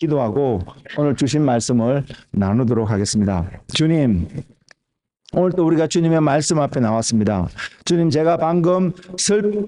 기도하고 오늘 주신 말씀을 나누도록 하겠습니다. 주님, 오늘 또 우리가 주님의 말씀 앞에 나왔습니다. 주님, 제가 방금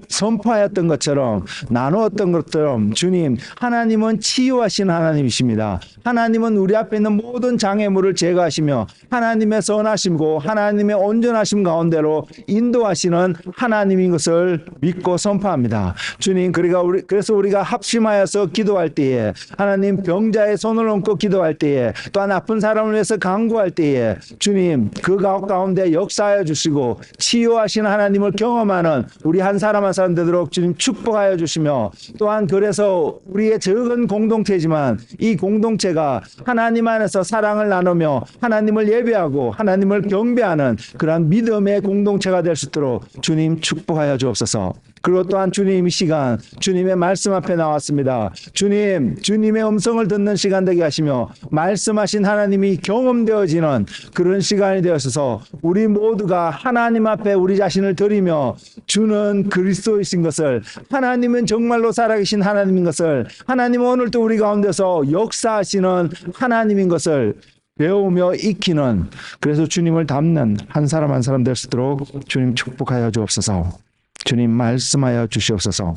선포하였던 것처럼, 나누었던 것처럼, 주님, 하나님은 치유하신 하나님이십니다. 하나님은 우리 앞에 있는 모든 장애물을 제거하시며 하나님의 선하심고 하나님의 온전하심 가운데로 인도하시는 하나님인 것을 믿고 선포합니다. 주님, 그래서 우리가 합심하여서 기도할 때에, 하나님 병자의 손을 얹고 기도할 때에, 또한 아픈 사람을 위해서 간구할 때에, 주님, 그 가운데 역사하여 주시고 치유하신 하나님을 경험하는 우리 한 사람 한 사람 되도록 주님 축복하여 주시며, 또한 그래서 우리의 적은 공동체지만 이 공동체가 하나님 안에서 사랑을 나누며 하나님을 예배하고 하나님을 경배하는 그러한 믿음의 공동체가 될 수 있도록 주님 축복하여 주옵소서. 그리고 또한 주님, 이 시간 주님의 말씀 앞에 나왔습니다. 주님, 주님의 음성을 듣는 시간 되게 하시며 말씀하신 하나님이 경험되어지는 그런 시간이 되어서 우리 모두가 하나님 앞에 우리 자신을 드리며, 주는 그리스도이신 것을, 하나님은 정말로 살아계신 하나님인 것을, 하나님은 오늘도 우리 가운데서 역사하시는 하나님인 것을 배우며 익히는, 그래서 주님을 닮는 한 사람 한 사람 될 수 있도록 주님 축복하여 주옵소서. 주님 말씀하여 주시옵소서.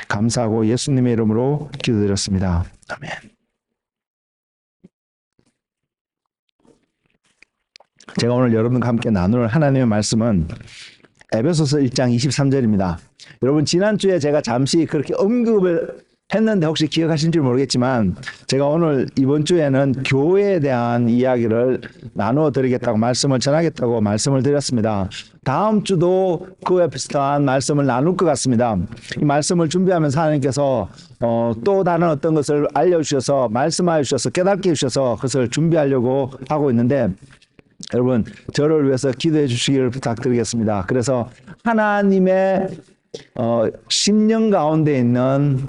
감사하고 예수님의 이름으로 기도드렸습니다. 아멘. 제가 오늘 여러분과 함께 나눌 하나님의 말씀은 에베소서 1장 23절입니다. 여러분, 지난주에 제가 잠시 그렇게 언급을 했는데 혹시 기억하신지 모르겠지만, 제가 오늘 이번 주에는 교회에 대한 이야기를 나누어 드리겠다고, 말씀을 전하겠다고 말씀을 드렸습니다. 다음 주도 그와 비슷한 말씀을 나눌 것 같습니다. 이 말씀을 준비하면서 하나님께서 또 다른 어떤 것을 알려주셔서, 말씀하여 주셔서, 깨닫게 해주셔서 그것을 준비하려고 하고 있는데, 여러분, 저를 위해서 기도해 주시기를 부탁드리겠습니다. 그래서 하나님의 심령 가운데 있는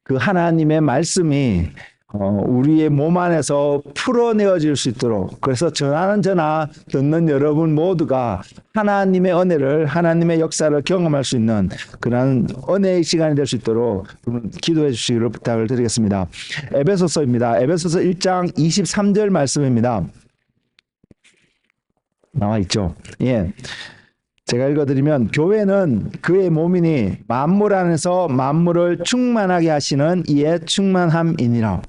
그 하나님의 말씀이 우리의 몸 안에서 풀어내어질 수 있도록, 그래서 전하는 저나 듣는 여러분 모두가 하나님의 은혜를, 하나님의 역사를 경험할 수 있는 그런 은혜의 시간이 될 수 있도록 기도해 주시기를 부탁을 드리겠습니다. 에베소서입니다. 에베소서 1장 23절 말씀입니다. 나와 있죠? 예. 제가 읽어드리면, 교회는 그의 몸이니 만물 안에서 만물을 충만하게 하시는 이의 충만함이니라.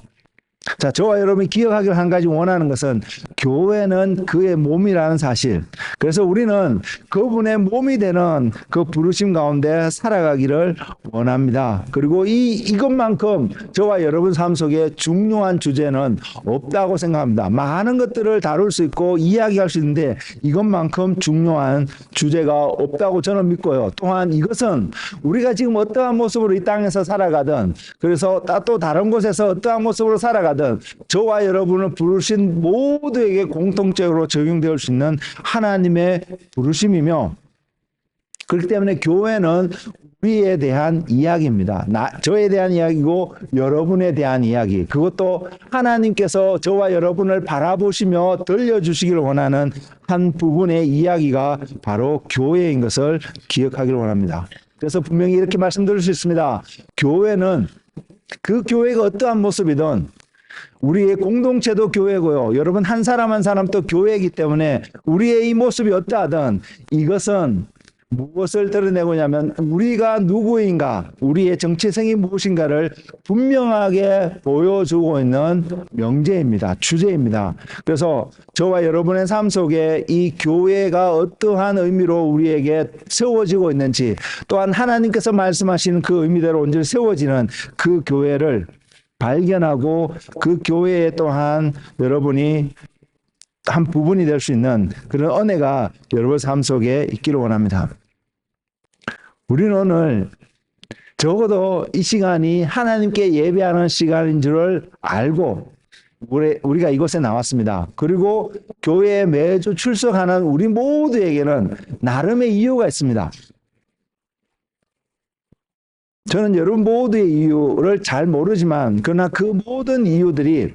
자, 저와 여러분이 기억하기를 한 가지 원하는 것은, 교회는 그의 몸이라는 사실. 그래서 우리는 그분의 몸이 되는 그 부르심 가운데 살아가기를 원합니다. 그리고 이것만큼 저와 여러분 삶 속에 중요한 주제는 없다고 생각합니다. 많은 것들을 다룰 수 있고 이야기할 수 있는데 이것만큼 중요한 주제가 없다고 저는 믿고요. 또한 이것은 우리가 지금 어떠한 모습으로 이 땅에서 살아가든, 그래서 또 다른 곳에서 어떠한 모습으로 살아가든, 저와 여러분을 부르신 모두에게 공통적으로 적용될 수 있는 하나님의 부르심이며, 그렇기 때문에 교회는 우리에 대한 이야기입니다. 저에 대한 이야기고 여러분에 대한 이야기, 그것도 하나님께서 저와 여러분을 바라보시며 들려주시기를 원하는 한 부분의 이야기가 바로 교회인 것을 기억하기를 원합니다. 그래서 분명히 이렇게 말씀드릴 수 있습니다. 교회는, 그 교회가 어떠한 모습이든, 우리의 공동체도 교회고요, 여러분 한 사람 한 사람도 교회이기 때문에 우리의 이 모습이 어떠하든 이것은 무엇을 드러내고냐면, 우리가 누구인가, 우리의 정체성이 무엇인가를 분명하게 보여주고 있는 명제입니다. 주제입니다. 그래서 저와 여러분의 삶 속에 이 교회가 어떠한 의미로 우리에게 세워지고 있는지, 또한 하나님께서 말씀하시는 그 의미대로 온전히 세워지는 그 교회를 발견하고, 그 교회에 또한 여러분이 한 부분이 될 수 있는 그런 은혜가 여러분 삶 속에 있기를 원합니다. 우리는 오늘 적어도 이 시간이 하나님께 예배하는 시간인 줄을 알고 우리가 이곳에 나왔습니다. 그리고 교회에 매주 출석하는 우리 모두에게는 나름의 이유가 있습니다. 저는 여러분 모두의 이유를 잘 모르지만, 그러나 그 모든 이유들이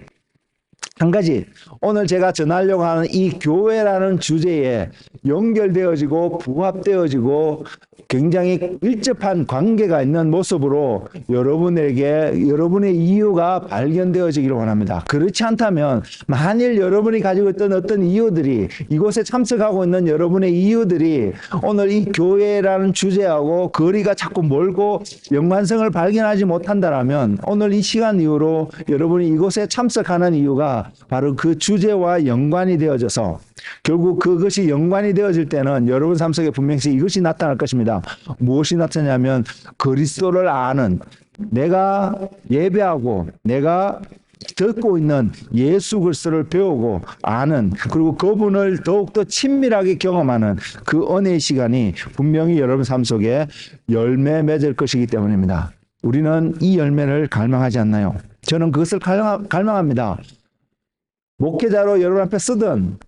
한 가지 오늘 제가 전하려고 하는 이 교회라는 주제에 연결되어지고 부합되어지고 굉장히 밀접한 관계가 있는 모습으로 여러분에게 여러분의 이유가 발견되어지기를 원합니다. 그렇지 않다면 만일 여러분이 가지고 있던 어떤 이유들이 이곳에 참석하고 있는 여러분의 이유들이 오늘 이 교회라는 주제하고 거리가 자꾸 멀고 연관성을 발견하지 못한다면 오늘 이 시간 이후로 여러분이 이곳에 참석하는 이유가 바로 그 주제와 연관이 되어져서 결국 그것이 연관이 되어질 때는 여러분 삶 속에 분명히 이것이 나타날 것입니다. 무엇이 나타나냐면 그리스도를 아는, 내가 예배하고 내가 듣고 있는 예수 그리스도를 배우고 아는, 그리고 그분을 더욱더 친밀하게 경험하는 그 은혜의 시간이 분명히 여러분 삶 속에 열매 맺을 것이기 때문입니다. 우리는 이 열매를 갈망하지 않나요? 저는 그것을 갈망합니다. 목회자로 여러분 앞에 쓰든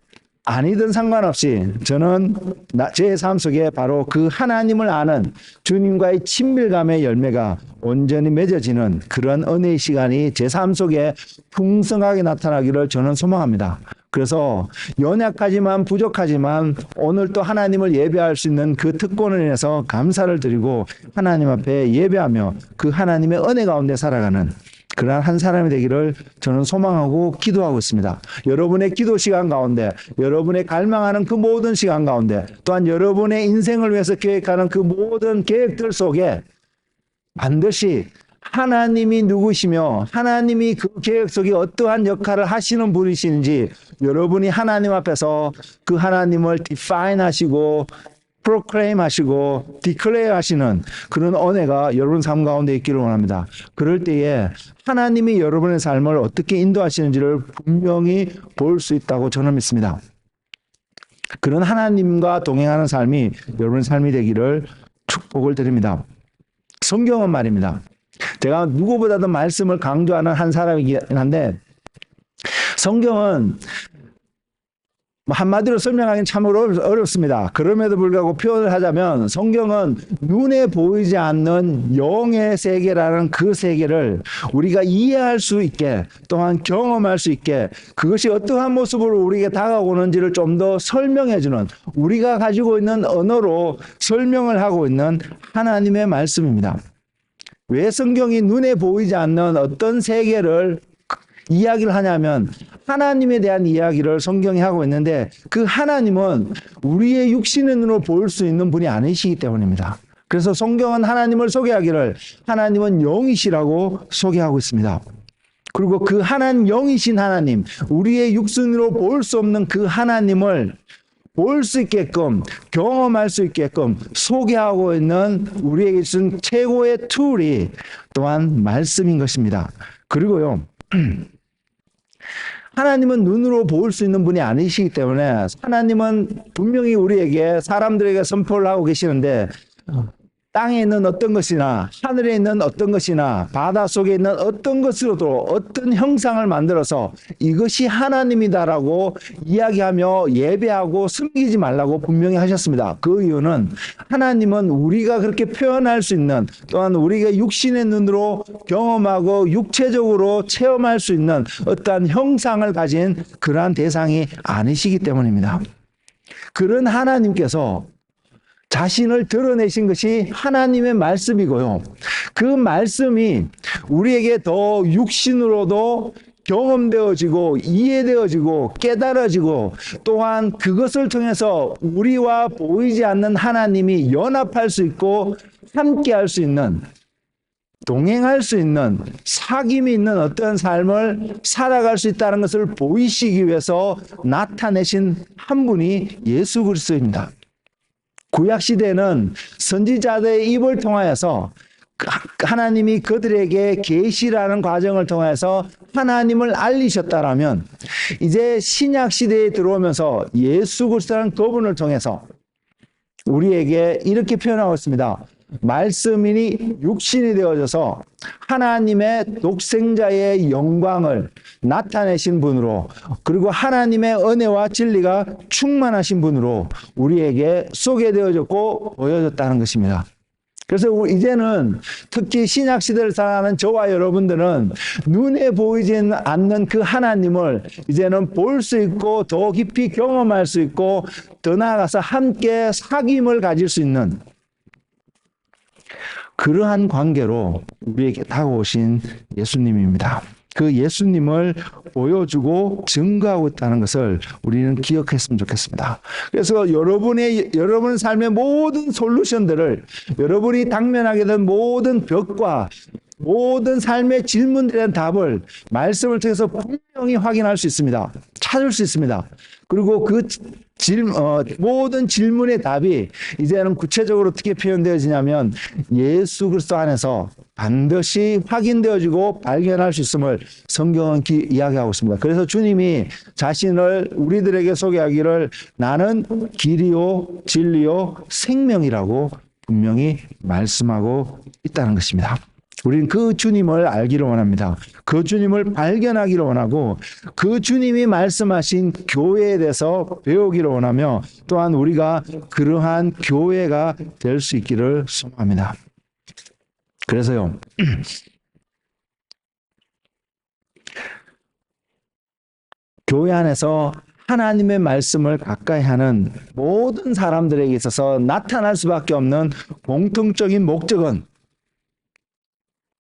아니든 상관없이 저는 제 삶 속에 바로 그 하나님을 아는 주님과의 친밀감의 열매가 온전히 맺어지는 그런 은혜의 시간이 제 삶 속에 풍성하게 나타나기를 저는 소망합니다. 그래서 연약하지만 부족하지만 오늘 또 하나님을 예배할 수 있는 그 특권을 인해서 감사를 드리고 하나님 앞에 예배하며 그 하나님의 은혜 가운데 살아가는 그러한 한 사람이 되기를 저는 소망하고 기도하고 있습니다. 여러분의 기도 시간 가운데, 여러분의 갈망하는 그 모든 시간 가운데, 또한 여러분의 인생을 위해서 계획하는 그 모든 계획들 속에 반드시 하나님이 누구시며 하나님이 그 계획 속에 어떠한 역할을 하시는 분이신지 여러분이 하나님 앞에서 그 하나님을 define 하시고 proclaim 하시고 declare 하시는 그런 은혜가 여러분 삶 가운데 있기를 원합니다. 그럴 때에 하나님이 여러분의 삶을 어떻게 인도하시는지를 분명히 볼 수 있다고 저는 믿습니다. 그런 하나님과 동행하는 삶이 여러분의 삶이 되기를 축복을 드립니다. 성경은 말입니다. 제가 누구보다도 말씀을 강조하는 한 사람이긴 한데 성경은 한마디로 설명하기는 참 어렵습니다. 그럼에도 불구하고 표현을 하자면 성경은 눈에 보이지 않는 영의 세계라는 그 세계를 우리가 이해할 수 있게 또한 경험할 수 있게 그것이 어떠한 모습으로 우리에게 다가오는지를 좀 더 설명해주는 우리가 가지고 있는 언어로 설명을 하고 있는 하나님의 말씀입니다. 왜 성경이 눈에 보이지 않는 어떤 세계를 이야기를 하냐면 하나님에 대한 이야기를 성경이 하고 있는데 그 하나님은 우리의 육신의 눈으로 볼 수 있는 분이 아니시기 때문입니다. 그래서 성경은 하나님을 소개하기를 하나님은 영이시라고 소개하고 있습니다. 그리고 그 하나님 영이신 하나님, 우리의 육신으로 볼 수 없는 그 하나님을 볼 수 있게끔 경험할 수 있게끔 소개하고 있는 우리에게 있는 최고의 툴이 또한 말씀인 것입니다. 그리고요 하나님은 눈으로 볼 수 있는 분이 아니시기 때문에 하나님은 분명히 우리에게 사람들에게 선포를 하고 계시는데 땅에 있는 어떤 것이나 하늘에 있는 어떤 것이나 바다 속에 있는 어떤 것으로도 어떤 형상을 만들어서 이것이 하나님이다라고 이야기하며 예배하고 숨기지 말라고 분명히 하셨습니다. 그 이유는 하나님은 우리가 그렇게 표현할 수 있는 또한 우리가 육신의 눈으로 경험하고 육체적으로 체험할 수 있는 어떠한 형상을 가진 그러한 대상이 아니시기 때문입니다. 그런 하나님께서 자신을 드러내신 것이 하나님의 말씀이고요. 그 말씀이 우리에게 더 육신으로도 경험되어지고 이해되어지고 깨달아지고 또한 그것을 통해서 우리와 보이지 않는 하나님이 연합할 수 있고 함께할 수 있는 동행할 수 있는 사귐이 있는 어떤 삶을 살아갈 수 있다는 것을 보이시기 위해서 나타내신 한 분이 예수 그리스도입니다. 구약시대는 선지자들의 입을 통하여서 하나님이 그들에게 계시라는 과정을 통해서 하나님을 알리셨다라면 이제 신약시대에 들어오면서 예수 그리스도라는 그분을 통해서 우리에게 이렇게 표현하고 있습니다. 말씀이 육신이 되어져서 하나님의 독생자의 영광을 나타내신 분으로 그리고 하나님의 은혜와 진리가 충만하신 분으로 우리에게 소개되어졌고 보여졌다는 것입니다. 그래서 이제는 특히 신약 시대를 살아가는 저와 여러분들은 눈에 보이지 않는 그 하나님을 이제는 볼 수 있고 더 깊이 경험할 수 있고 더 나아가서 함께 사귐을 가질 수 있는 그러한 관계로 우리에게 다가오신 예수님입니다. 그 예수님을 보여주고 증거하고 있다는 것을 우리는 기억했으면 좋겠습니다. 그래서 여러분 삶의 모든 솔루션들을, 여러분이 당면하게 된 모든 벽과 모든 삶의 질문들에 대한 답을 말씀을 통해서 분명히 확인할 수 있습니다. 찾을 수 있습니다. 그리고 그 모든 질문의 답이 이제는 구체적으로 어떻게 표현되어지냐면 예수 그리스도 안에서 반드시 확인되어지고 발견할 수 있음을 성경은 이야기하고 있습니다. 그래서 주님이 자신을 우리들에게 소개하기를 나는 길이요 진리요 생명이라고 분명히 말씀하고 있다는 것입니다. 우리는 그 주님을 알기를 원합니다. 그 주님을 발견하기를 원하고 그 주님이 말씀하신 교회에 대해서 배우기를 원하며 또한 우리가 그러한 교회가 될 수 있기를 소망합니다. 그래서요. 교회 안에서 하나님의 말씀을 가까이 하는 모든 사람들에게 있어서 나타날 수밖에 없는 공통적인 목적은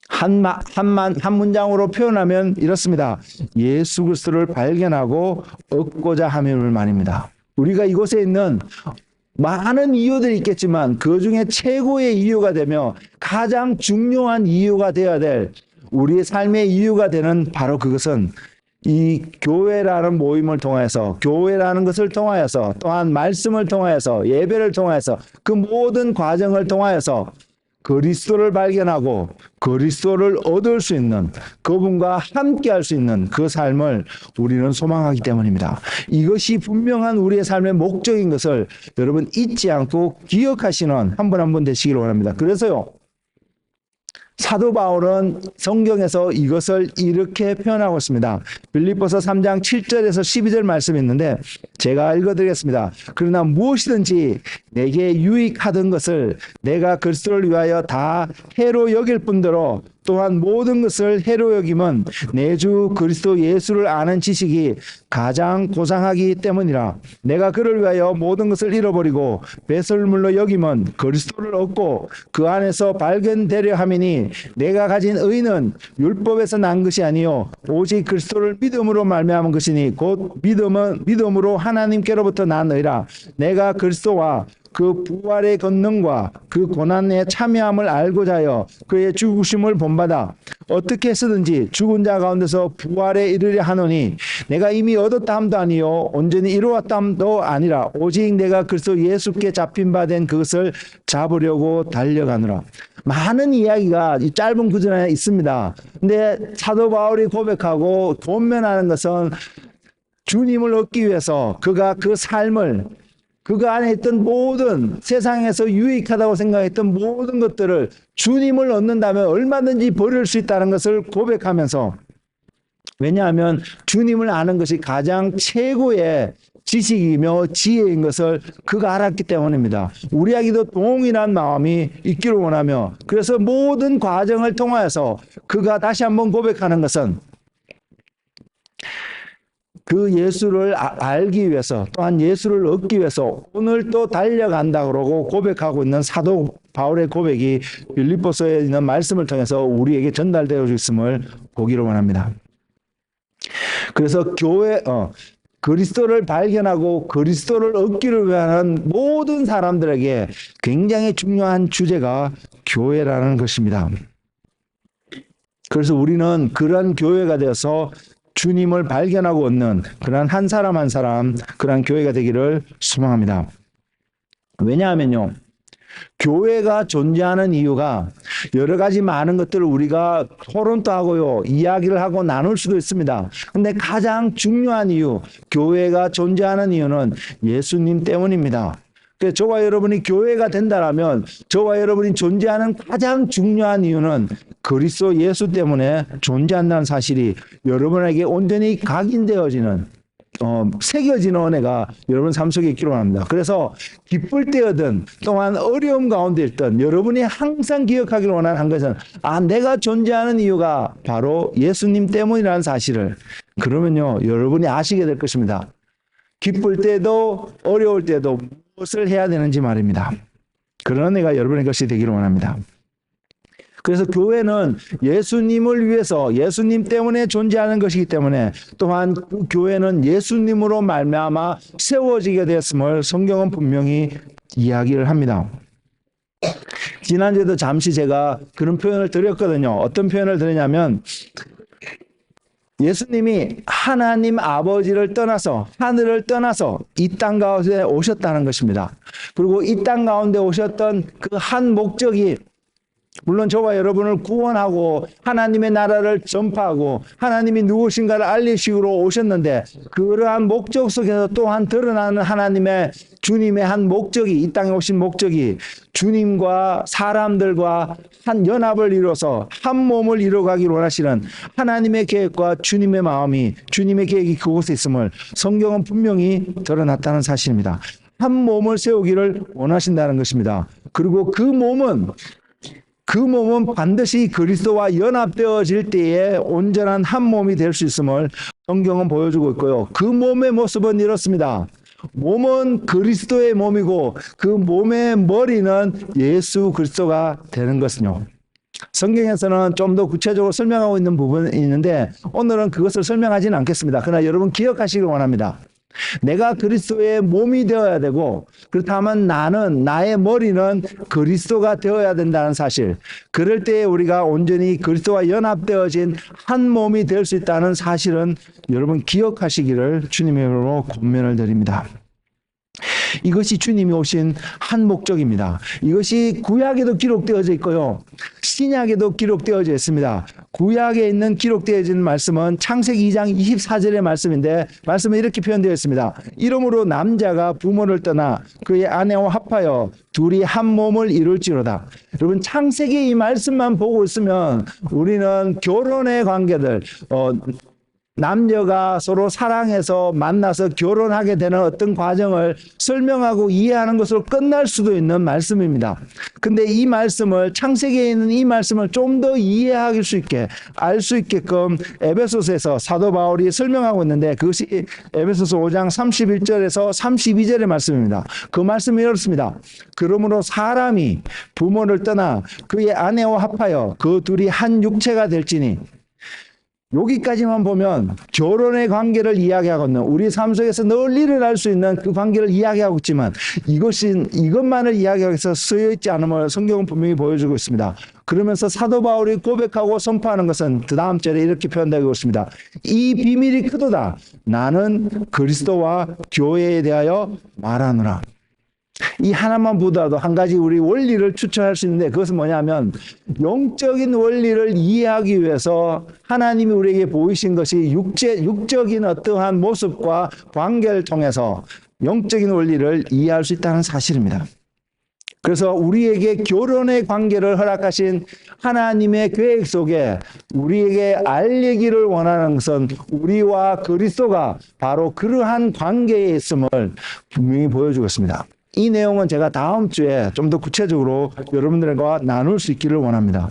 한 문장으로 표현하면 이렇습니다. 예수 그리스도를 발견하고 얻고자 함을 말입니다. 우리가 이곳에 있는 많은 이유들이 있겠지만 그 중에 최고의 이유가 되며 가장 중요한 이유가 되어야 될 우리의 삶의 이유가 되는 바로 그것은 이 교회라는 모임을 통해서, 교회라는 것을 통하여서, 또한 말씀을 통하여서, 예배를 통하여서, 그 모든 과정을 통하여서 그리스도를 발견하고 그리스도를 얻을 수 있는, 그분과 함께 할 수 있는 그 삶을 우리는 소망하기 때문입니다. 이것이 분명한 우리의 삶의 목적인 것을 여러분 잊지 않고 기억하시는 한 분 한 분 되시기를 원합니다. 그래서요, 사도 바울은 성경에서 이것을 이렇게 표현하고 있습니다. 빌립보서 3장 7절에서 12절 말씀이 있는데 제가 읽어드리겠습니다. 그러나 무엇이든지 내게 유익하던 것을 내가 그리스도를 위하여 다 해로 여길 뿐더러 또한 모든 것을 해로 여김은 내 주 그리스도 예수를 아는 지식이 가장 고상하기 때문이라. 내가 그를 위하여 모든 것을 잃어버리고 배설물로 여김은 그리스도를 얻고 그 안에서 발견되려 함이니 내가 가진 의는 율법에서 난 것이 아니요 오직 그리스도를 믿음으로 말미암은 것이니 곧 믿음으로 하나님께로부터 난 의라. 내가 그리스도와 그 부활의 권능과 그 고난에 참여함을 알고자 하여 그의 죽으심을 본받아 어떻게 해서든지 죽은 자 가운데서 부활에 이르려 하노니 내가 이미 얻었다 함도 아니요 온전히 이루었다 함도 아니라 오직 내가 그리스도 예수께 잡힌 바 된 그것을 잡으려고 달려가노라. 많은 이야기가 이 짧은 구절 안에 있습니다. 근데 사도 바울이 고백하고 권면하는 것은 주님을 얻기 위해서 그가 그 삶을, 그가 안에 있던 모든 세상에서 유익하다고 생각했던 모든 것들을 주님을 얻는다면 얼마든지 버릴 수 있다는 것을 고백하면서, 왜냐하면 주님을 아는 것이 가장 최고의 지식이며 지혜인 것을 그가 알았기 때문입니다. 우리에게도 동일한 마음이 있기를 원하며, 그래서 모든 과정을 통하여서 그가 다시 한번 고백하는 것은 그 예수를 알기 위해서, 또한 예수를 얻기 위해서 오늘 또 달려간다 그러고 고백하고 있는 사도 바울의 고백이 빌립보서에 있는 말씀을 통해서 우리에게 전달되어 있음을 보기를 원합니다. 그래서 그리스도를 발견하고 그리스도를 얻기를 위한 모든 사람들에게 굉장히 중요한 주제가 교회라는 것입니다. 그래서 우리는 그런 교회가 되어서 주님을 발견하고 얻는 그런 한 사람 한 사람, 그런 교회가 되기를 소망합니다. 왜냐하면요, 교회가 존재하는 이유가 여러 가지 많은 것들을 우리가 토론도 하고요, 이야기를 하고 나눌 수도 있습니다. 근데 가장 중요한 이유, 교회가 존재하는 이유는 예수님 때문입니다. 그래서 저와 여러분이 교회가 된다면 저와 여러분이 존재하는 가장 중요한 이유는 그리스도 예수 때문에 존재한다는 사실이 여러분에게 온전히 각인되어지는, 새겨지는 은혜가 여러분 삶 속에 있기를 원합니다. 그래서 기쁠 때여든 또한 어려움 가운데 있든 여러분이 항상 기억하기를 원하는 한 것은 내가 존재하는 이유가 바로 예수님 때문이라는 사실을 그러면요 여러분이 아시게 될 것입니다. 기쁠 때도 어려울 때도 무엇을 해야 되는지 말입니다. 그런 은혜가 여러분의 것이 되기를 원합니다. 그래서 교회는 예수님을 위해서 예수님 때문에 존재하는 것이기 때문에 또한 그 교회는 예수님으로 말미암아 세워지게 되었음을 성경은 분명히 이야기를 합니다. 지난주에도 잠시 제가 그런 표현을 드렸거든요. 어떤 표현을 드렸냐면 예수님이 하나님 아버지를 떠나서 하늘을 떠나서 이 땅 가운데 오셨다는 것입니다. 그리고 이 땅 가운데 오셨던 그 한 목적이 물론 저와 여러분을 구원하고 하나님의 나라를 전파하고 하나님이 누구신가를 알리시기로 오셨는데 그러한 목적 속에서 또한 드러나는 하나님의 주님의 한 목적이 이 땅에 오신 목적이 주님과 사람들과 한 연합을 이뤄서 한 몸을 이뤄가기를 원하시는 하나님의 계획과 주님의 마음이 주님의 계획이 그곳에 있음을 성경은 분명히 드러났다는 사실입니다. 한 몸을 세우기를 원하신다는 것입니다. 그리고 그 몸은 반드시 그리스도와 연합되어질 때에 온전한 한 몸이 될 수 있음을 성경은 보여주고 있고요. 그 몸의 모습은 이렇습니다. 몸은 그리스도의 몸이고 그 몸의 머리는 예수 그리스도가 되는 것은요. 성경에서는 좀 더 구체적으로 설명하고 있는 부분이 있는데 오늘은 그것을 설명하지는 않겠습니다. 그러나 여러분 기억하시길 원합니다. 내가 그리스도의 몸이 되어야 되고 그렇다면 나의 머리는 그리스도가 되어야 된다는 사실, 그럴 때 우리가 온전히 그리스도와 연합되어진 한 몸이 될 수 있다는 사실은 여러분 기억하시기를 주님의 이름으로 권면을 드립니다. 이것이 주님이 오신 한 목적입니다. 이것이 구약에도 기록되어져 있고요. 신약에도 기록되어져 있습니다. 구약에 있는 기록되어진 말씀은 창세기 2장 24절의 말씀인데 말씀은 이렇게 표현되어 있습니다. 이러므로 남자가 부모를 떠나 그의 아내와 합하여 둘이 한 몸을 이룰지로다. 여러분 창세기 이 말씀만 보고 있으면 우리는 결혼의 관계들 남녀가 서로 사랑해서 만나서 결혼하게 되는 어떤 과정을 설명하고 이해하는 것으로 끝날 수도 있는 말씀입니다. 근데 이 말씀을 창세기에 있는 이 말씀을 좀 더 이해할 수 있게 알 수 있게끔 에베소서에서 사도 바울이 설명하고 있는데 그것이 에베소서 5장 31절에서 32절의 말씀입니다. 그 말씀이 이렇습니다. 그러므로 사람이 부모를 떠나 그의 아내와 합하여 그 둘이 한 육체가 될지니 여기까지만 보면 결혼의 관계를 이야기하고 있는 우리 삶 속에서 늘 일어날 수 있는 그 관계를 이야기하고 있지만 이것만을 이야기하기 위해서 쓰여 있지 않음을 성경은 분명히 보여주고 있습니다. 그러면서 사도 바울이 고백하고 선포하는 것은 그 다음 절에 이렇게 표현되고 있습니다. 이 비밀이 크도다. 나는 그리스도와 교회에 대하여 말하노라. 이 하나만 보더라도 한 가지 우리 원리를 추천할 수 있는데 그것은 뭐냐면 영적인 원리를 이해하기 위해서 하나님이 우리에게 보이신 것이 육적인 어떠한 모습과 관계를 통해서 영적인 원리를 이해할 수 있다는 사실입니다. 그래서 우리에게 결혼의 관계를 허락하신 하나님의 계획 속에 우리에게 알리기를 원하는 것은 우리와 그리스도가 바로 그러한 관계에 있음을 분명히 보여주고 있습니다. 이 내용은 제가 다음 주에 좀 더 구체적으로 여러분들과 나눌 수 있기를 원합니다.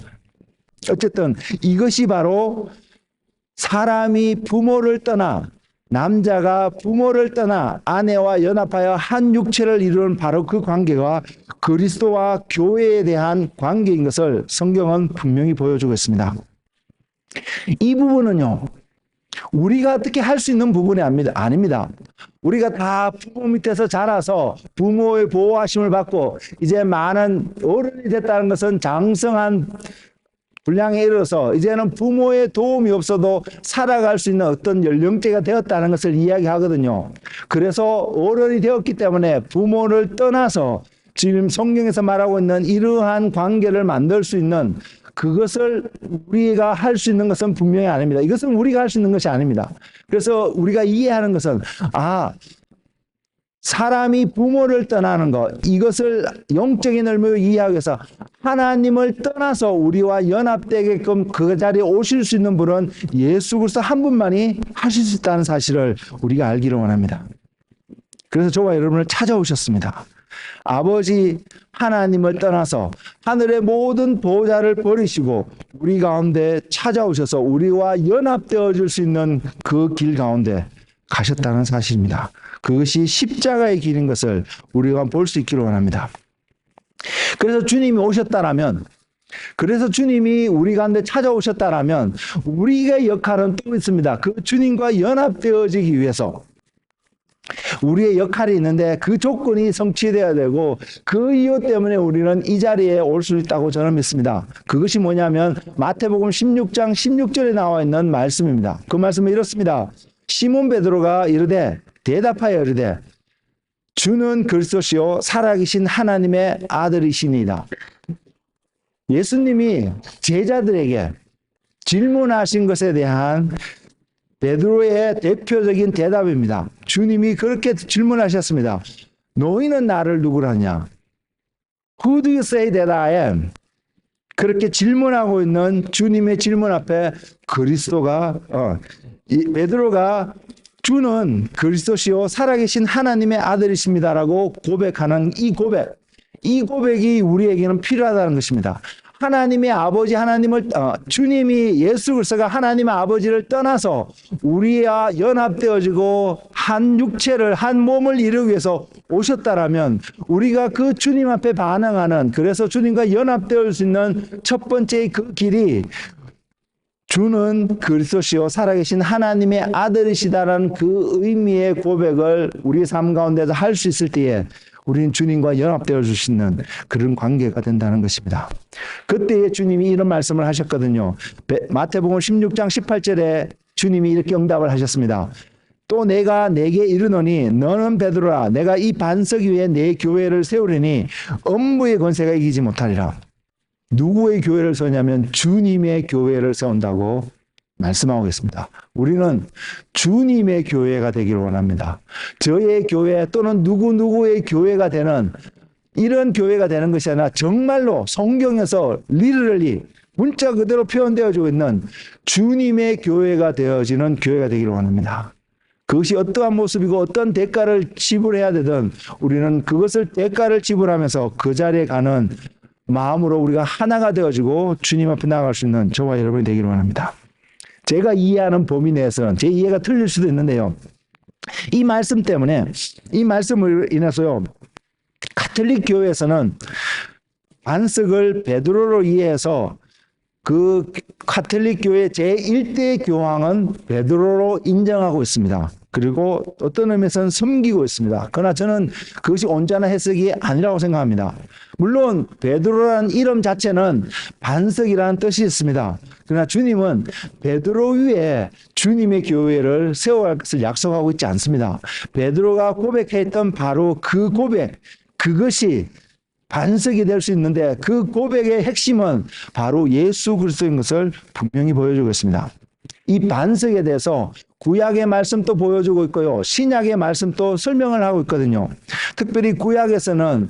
어쨌든 이것이 바로 사람이 부모를 떠나 남자가 부모를 떠나 아내와 연합하여 한 육체를 이루는 바로 그 관계가 그리스도와 교회에 대한 관계인 것을 성경은 분명히 보여주고 있습니다. 이 부분은요. 우리가 어떻게 할 수 있는 부분이 아닙니다. 우리가 다 부모 밑에서 자라서 부모의 보호하심을 받고 이제 많은 어른이 됐다는 것은 장성한 분량에 이르러서 이제는 부모의 도움이 없어도 살아갈 수 있는 어떤 연령대가 되었다는 것을 이야기하거든요. 그래서 어른이 되었기 때문에 부모를 떠나서 지금 성경에서 말하고 있는 이러한 관계를 만들 수 있는 그것을 우리가 할 수 있는 것은 분명히 아닙니다. 이것은 우리가 할 수 있는 것이 아닙니다. 그래서 우리가 이해하는 것은 사람이 부모를 떠나는 것, 이것을 영적인 의미로 이해하기 위해서 하나님을 떠나서 우리와 연합되게끔 그 자리에 오실 수 있는 분은 예수 그리스도 한 분만이 하실 수 있다는 사실을 우리가 알기를 원합니다. 그래서 저와 여러분을 찾아오셨습니다. 아버지 하나님을 떠나서 하늘의 모든 보좌를 버리시고 우리 가운데 찾아오셔서 우리와 연합되어 줄 수 있는 그 길 가운데 가셨다는 사실입니다. 그것이 십자가의 길인 것을 우리가 볼 수 있기를 원합니다. 그래서 주님이 오셨다라면, 그래서 주님이 우리 가운데 찾아오셨다라면 우리의 역할은 또 있습니다. 그 주님과 연합되어지기 위해서 우리의 역할이 있는데 그 조건이 성취되어야 되고 그 이유 때문에 우리는 이 자리에 올 수 있다고 저는 믿습니다. 그것이 뭐냐면 마태복음 16장 16절에 나와 있는 말씀입니다. 그 말씀은 이렇습니다. 시몬 베드로가 이르되 대답하여 이르되 주는 그리스도시요 살아계신 하나님의 아들이시니이다. 예수님이 제자들에게 질문하신 것에 대한 베드로의 대표적인 대답입니다. 주님이 그렇게 질문하셨습니다. 너희는 나를 누구라냐? Who do you say that I am? 그렇게 질문하고 있는 주님의 질문 앞에 그리스도가 베드로가 주는 그리스도시요 살아계신 하나님의 아들이십니다라고 고백하는 이 고백이 우리에게는 필요하다는 것입니다. 하나님의 아버지 주님이 예수 그리스도가 하나님의 아버지를 떠나서 우리와 연합되어지고 한 육체를 한 몸을 이루기 위해서 오셨다라면 우리가 그 주님 앞에 반응하는, 그래서 주님과 연합되어 수 있는 첫 번째 그 길이 주는 그리스도시요 살아계신 하나님의 아들이시다라는 그 의미의 고백을 우리 삶 가운데서 할 수 있을 때에 우리는 주님과 연합되어 줄 수 있는 그런 관계가 된다는 것입니다. 그때에 주님이 이런 말씀을 하셨거든요. 마태복음 16장 18절에 주님이 이렇게 응답을 하셨습니다. 또 내가 내게 이르노니 너는 베드로라 내가 이 반석 위에 내 교회를 세우리니 음부의 권세가 이기지 못하리라. 누구의 교회를 세우냐면 주님의 교회를 세운다고 말씀하고 있습니다. 우리는 주님의 교회가 되기를 원합니다. 저의 교회 또는 누구누구의 교회가 되는 이런 교회가 되는 것이 아니라 정말로 성경에서 리터럴리 문자 그대로 표현되어지고 있는 주님의 교회가 되어지는 교회가 되기를 원합니다. 그것이 어떠한 모습이고 어떤 대가를 지불해야 되든 우리는 그것을 대가를 지불하면서 그 자리에 가는 마음으로 우리가 하나가 되어지고 주님 앞에 나아갈 수 있는 저와 여러분이 되기를 원합니다. 제가 이해하는 범위 내에서는 제 이해가 틀릴 수도 있는데요. 이 말씀 때문에, 이 말씀을 인해서요, 가톨릭 교회에서는 반석을 베드로로 이해해서 그 가톨릭 교회 제1대 교황은 베드로로 인정하고 있습니다. 그리고 어떤 의미에서는 섬기고 있습니다. 그러나 저는 그것이 온전한 해석이 아니라고 생각합니다. 물론 베드로라는 이름 자체는 반석이라는 뜻이 있습니다. 그러나 주님은 베드로 위에 주님의 교회를 세워갈 것을 약속하고 있지 않습니다. 베드로가 고백했던 바로 그 고백, 그것이 반석이 될 수 있는데 그 고백의 핵심은 바로 예수 그리스도인 것을 분명히 보여주고 있습니다. 이 반석에 대해서 구약의 말씀도 보여주고 있고요. 신약의 말씀도 설명을 하고 있거든요. 특별히 구약에서는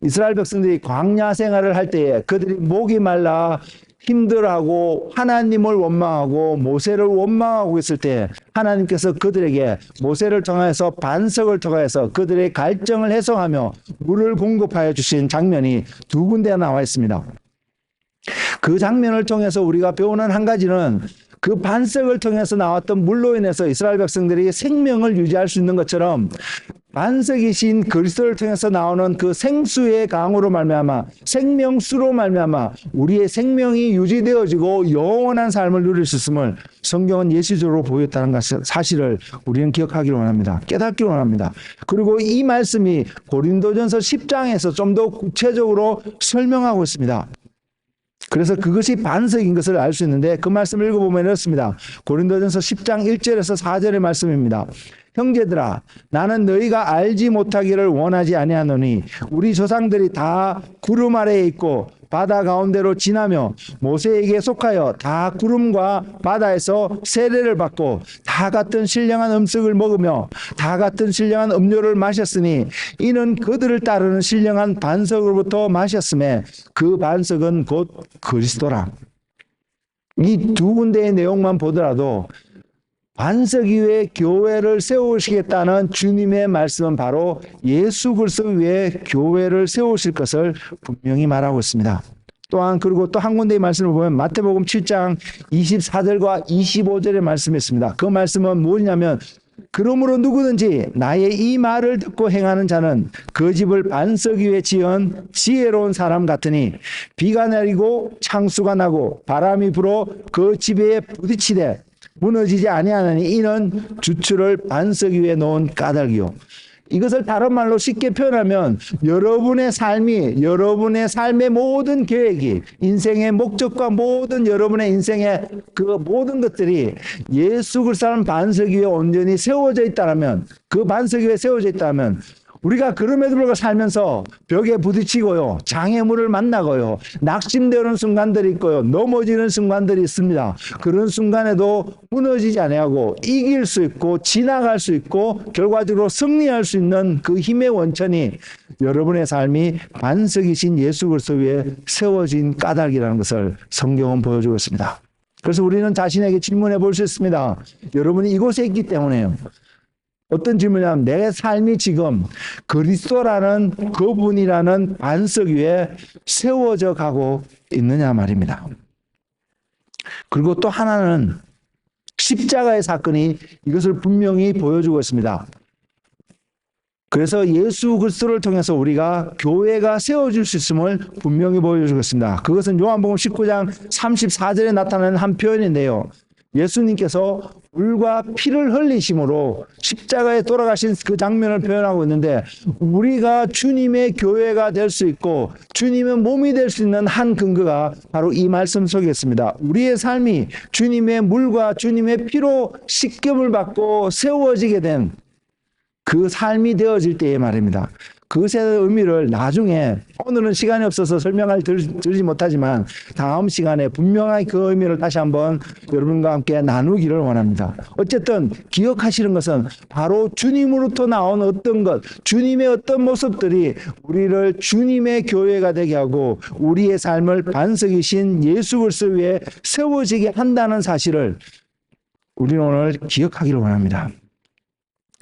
이스라엘 백성들이 광야 생활을 할 때에 그들이 목이 말라 힘들어하고 하나님을 원망하고 모세를 원망하고 있을 때 하나님께서 그들에게 모세를 통해서 반석을 통해서 그들의 갈증을 해소하며 물을 공급하여 주신 장면이 두 군데 나와 있습니다. 그 장면을 통해서 우리가 배우는 한 가지는 그 반석을 통해서 나왔던 물로 인해서 이스라엘 백성들이 생명을 유지할 수 있는 것처럼 반석이신 그리스도를 통해서 나오는 그 생수의 강으로 말미암아 생명수로 말미암아 우리의 생명이 유지되어지고 영원한 삶을 누릴 수 있음을 성경은 예시적으로 보였다는 사실을 우리는 기억하기를 원합니다. 깨닫기를 원합니다. 그리고 이 말씀이 고린도전서 10장에서 좀 더 구체적으로 설명하고 있습니다. 그래서 그것이 반석인 것을 알 수 있는데 그 말씀을 읽어보면 이렇습니다. 고린도전서 10장 1절에서 4절의 말씀입니다. 형제들아 나는 너희가 알지 못하기를 원하지 아니하노니 우리 조상들이 다 구름 아래에 있고 바다 가운데로 지나며 모세에게 속하여 다 구름과 바다에서 세례를 받고 다 같은 신령한 음식을 먹으며 다 같은 신령한 음료를 마셨으니 이는 그들을 따르는 신령한 반석으로부터 마셨음에 그 반석은 곧 그리스도라. 이 두 군데의 내용만 보더라도 반석 위에 교회를 세우시겠다는 주님의 말씀은 바로 예수 그리스도 위에 교회를 세우실 것을 분명히 말하고 있습니다. 또한 그리고 또 한 군데의 말씀을 보면 마태복음 7장 24절과 25절의 말씀이 있습니다. 그 말씀은 뭐냐면 그러므로 누구든지 나의 이 말을 듣고 행하는 자는 그 집을 반석 위에 지은 지혜로운 사람 같으니 비가 내리고 창수가 나고 바람이 불어 그 집에 부딪히되 무너지지 아니하나니 이는 주추를 반석 위에 놓은 까닭이요. 이것을 다른 말로 쉽게 표현하면 여러분의 삶의 모든 계획이, 인생의 목적과 모든 여러분의 인생의 그 모든 것들이 예수 그리스도라는 반석 위에 온전히 세워져 있다면, 그 반석 위에 세워져 있다면 우리가 그럼에도 불구하고 살면서 벽에 부딪히고요, 장애물을 만나고요, 낙심되는 순간들이 있고요, 넘어지는 순간들이 있습니다. 그런 순간에도 무너지지 아니하고 이길 수 있고 지나갈 수 있고 결과적으로 승리할 수 있는 그 힘의 원천이 여러분의 삶이 반석이신 예수 그리스도 위에 세워진 까닭이라는 것을 성경은 보여주고 있습니다. 그래서 우리는 자신에게 질문해 볼 수 있습니다. 여러분이 이곳에 있기 때문에요. 어떤 질문이냐면 내 삶이 지금 그리스도라는 그분이라는 반석 위에 세워져 가고 있느냐 말입니다. 그리고 또 하나는 십자가의 사건이 이것을 분명히 보여주고 있습니다. 그래서 예수 그리스도를 통해서 우리가 교회가 세워질 수 있음을 분명히 보여주고 있습니다. 그것은 요한복음 19장 34절에 나타나는 한 표현인데요. 예수님께서 물과 피를 흘리심으로 십자가에 돌아가신 그 장면을 표현하고 있는데 우리가 주님의 교회가 될 수 있고 주님의 몸이 될 수 있는 한 근거가 바로 이 말씀 속에 있습니다. 우리의 삶이 주님의 물과 주님의 피로 씻김을 받고 세워지게 된 그 삶이 되어질 때의 말입니다. 그것의 의미를 나중에, 오늘은 시간이 없어서 설명을 드리지 못하지만 다음 시간에 분명하게 그 의미를 다시 한번 여러분과 함께 나누기를 원합니다. 어쨌든 기억하시는 것은 바로 주님으로부터 나온 어떤 것, 주님의 어떤 모습들이 우리를 주님의 교회가 되게 하고 우리의 삶을 반석이신 예수 그리스도 위에 세워지게 한다는 사실을 우리는 오늘 기억하기를 원합니다.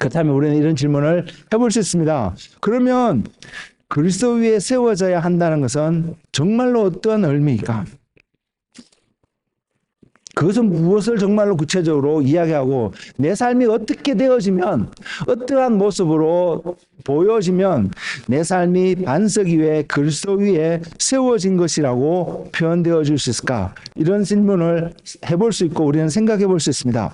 그렇다면 우리는 이런 질문을 해볼 수 있습니다. 그러면 그리스도 위에 세워져야 한다는 것은 정말로 어떤 의미일까? 그것은 무엇을 정말로 구체적으로 이야기하고 내 삶이 어떻게 되어지면, 어떠한 모습으로 보여지면 내 삶이 반석 위에 그리스도 위에 세워진 것이라고 표현되어 줄 수 있을까? 이런 질문을 해볼 수 있고 우리는 생각해 볼 수 있습니다.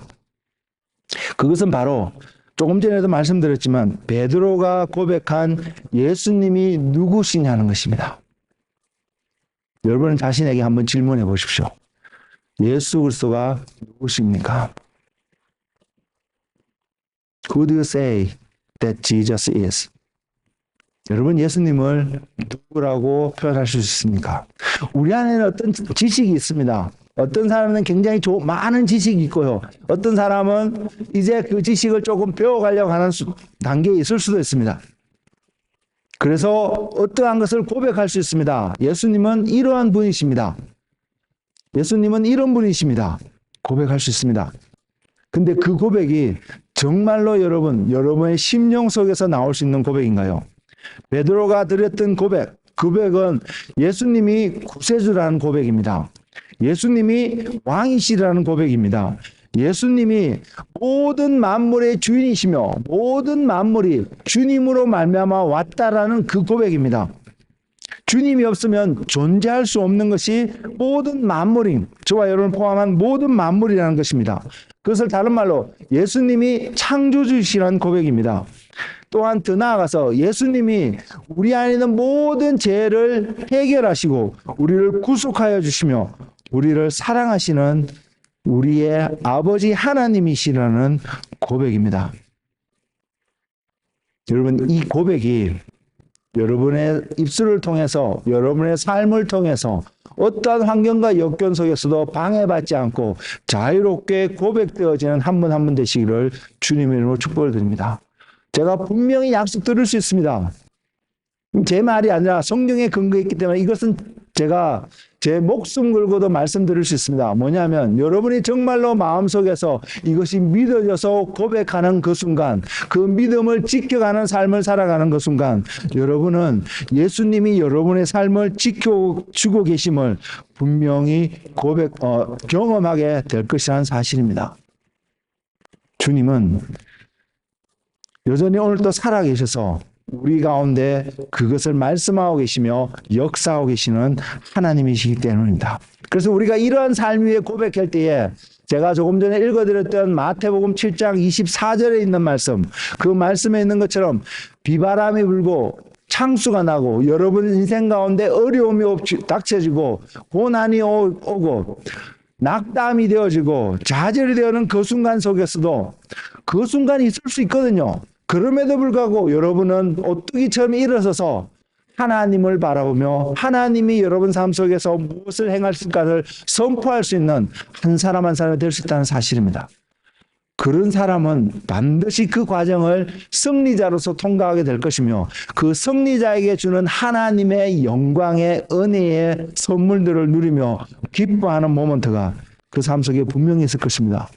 그것은 바로 조금 전에도 말씀드렸지만 베드로가 고백한 예수님이 누구시냐는 것입니다. 여러분은 자신에게 한번 질문해 보십시오. 예수 그리스도가 누구십니까? Who do you say that Jesus is? 여러분 예수님을 누구라고 표현할 수 있습니까? 우리 안에는 어떤 지식이 있습니다. 어떤 사람은 굉장히 많은 지식이 있고요. 어떤 사람은 이제 그 지식을 조금 배워가려고 하는 단계에 있을 수도 있습니다. 그래서 어떠한 것을 고백할 수 있습니다. 예수님은 이러한 분이십니다. 예수님은 이런 분이십니다. 고백할 수 있습니다. 근데 그 고백이 정말로 여러분의 심령 속에서 나올 수 있는 고백인가요? 베드로가 드렸던 고백은 예수님이 구세주라는 고백입니다. 예수님이 왕이시라는 고백입니다. 예수님이 모든 만물의 주인이시며 모든 만물이 주님으로 말미암아 왔다라는 그 고백입니다. 주님이 없으면 존재할 수 없는 것이 모든 만물인, 저와 여러분 포함한 모든 만물이라는 것입니다. 그것을 다른 말로 예수님이 창조주시라는 고백입니다. 또한 더 나아가서 예수님이 우리 안에 있는 모든 죄를 해결하시고 우리를 구속하여 주시며 우리를 사랑하시는 우리의 아버지 하나님이시라는 고백입니다. 여러분 이 고백이 여러분의 입술을 통해서, 여러분의 삶을 통해서 어떠한 환경과 역경 속에서도 방해받지 않고 자유롭게 고백되어지는 한 분 한 분 되시기를 주님의 이름으로 축복을 드립니다. 제가 분명히 약속 드릴 수 있습니다. 제 말이 아니라 성경에 근거에 있기 때문에 이것은 제가 제 목숨 걸고도 말씀드릴 수 있습니다. 뭐냐면 여러분이 정말로 마음속에서 이것이 믿어져서 고백하는 그 순간, 그 믿음을 지켜가는 삶을 살아가는 그 순간, 여러분은 예수님이 여러분의 삶을 지켜주고 계심을 분명히 경험하게 될 것이라는 사실입니다. 주님은 여전히 오늘도 살아계셔서 우리 가운데 그것을 말씀하고 계시며 역사하고 계시는 하나님이시기 때문입니다. 그래서 우리가 이러한 삶 위에 고백할 때에 제가 조금 전에 읽어드렸던 마태복음 7장 24절에 있는 말씀, 그 말씀에 있는 것처럼 비바람이 불고 창수가 나고 여러분 인생 가운데 어려움이 닥쳐지고 고난이 오고 낙담이 되어지고 좌절이 되어는 그 순간 속에서도 그 순간이 있을 수 있거든요. 그럼에도 불구하고 여러분은 오뚜기처럼 일어서서 하나님을 바라보며 하나님이 여러분 삶 속에서 무엇을 행하실까를 선포할 수 있는 한 사람 한 사람이 될 수 있다는 사실입니다. 그런 사람은 반드시 그 과정을 승리자로서 통과하게 될 것이며 그 승리자에게 주는 하나님의 영광의 은혜의 선물들을 누리며 기뻐하는 모먼트가 그 삶 속에 분명히 있을 것입니다.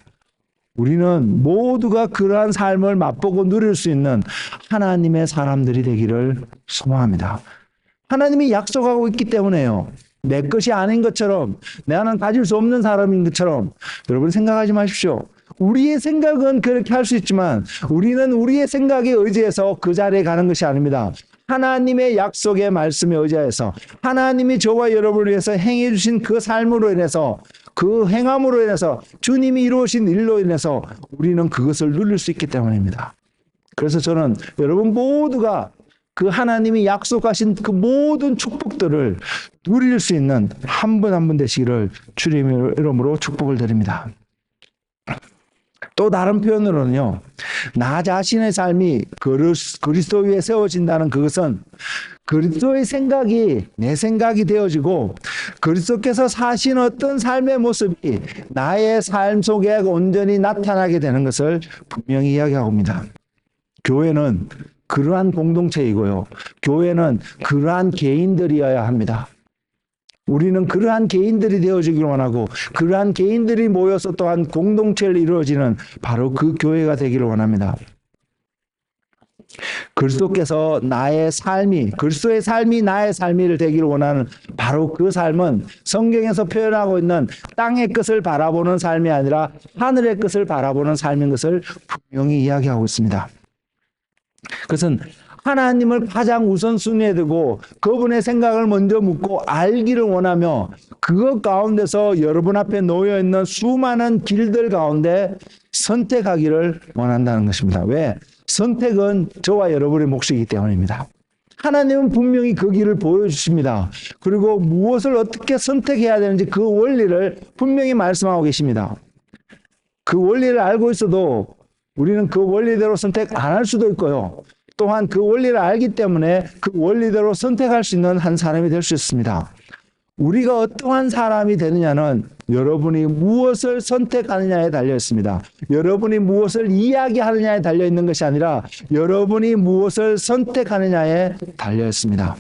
우리는 모두가 그러한 삶을 맛보고 누릴 수 있는 하나님의 사람들이 되기를 소망합니다. 하나님이 약속하고 있기 때문에요. 내 것이 아닌 것처럼, 나는 가질 수 없는 사람인 것처럼 여러분 생각하지 마십시오. 우리의 생각은 그렇게 할 수 있지만 우리는 우리의 생각에 의지해서 그 자리에 가는 것이 아닙니다. 하나님의 약속의 말씀에 의지해서 하나님이 저와 여러분을 위해서 행해 주신 그 삶으로 인해서, 그 행함으로 인해서, 주님이 이루어진 일로 인해서 우리는 그것을 누릴 수 있기 때문입니다. 그래서 저는 여러분 모두가 그 하나님이 약속하신 그 모든 축복들을 누릴 수 있는 한 분 한 분 되시기를 주님의 이름으로 축복을 드립니다. 또 다른 표현으로는요, 나 자신의 삶이 그리스도 위에 세워진다는 그것은 그리스도의 생각이 내 생각이 되어지고 그리스도께서 사신 어떤 삶의 모습이 나의 삶 속에 온전히 나타나게 되는 것을 분명히 이야기하고 있습니다. 교회는 그러한 공동체이고요. 교회는 그러한 개인들이어야 합니다. 우리는 그러한 개인들이 되어지기를 원하고 그러한 개인들이 모여서 또한 공동체를 이루어지는 바로 그 교회가 되기를 원합니다. 그리스도께서 나의 삶이, 그리스도의 삶이 나의 삶이 되기를 원하는 바로 그 삶은 성경에서 표현하고 있는 땅의 것을 바라보는 삶이 아니라 하늘의 것을 바라보는 삶인 것을 분명히 이야기하고 있습니다. 그것은 하나님을 가장 우선순위에 두고 그분의 생각을 먼저 묻고 알기를 원하며 그것 가운데서 여러분 앞에 놓여있는 수많은 길들 가운데 선택하기를 원한다는 것입니다. 왜? 선택은 저와 여러분의 몫이기 때문입니다. 하나님은 분명히 그 길을 보여주십니다. 그리고 무엇을 어떻게 선택해야 되는지 그 원리를 분명히 말씀하고 계십니다. 그 원리를 알고 있어도 우리는 그 원리대로 선택 안 할 수도 있고요. 또한 그 원리를 알기 때문에 그 원리대로 선택할 수 있는 한 사람이 될 수 있습니다. 우리가 어떠한 사람이 되느냐는 여러분이 무엇을 선택하느냐에 달려 있습니다. 여러분이 무엇을 이야기하느냐에 달려 있는 것이 아니라 여러분이 무엇을 선택하느냐에 달려 있습니다.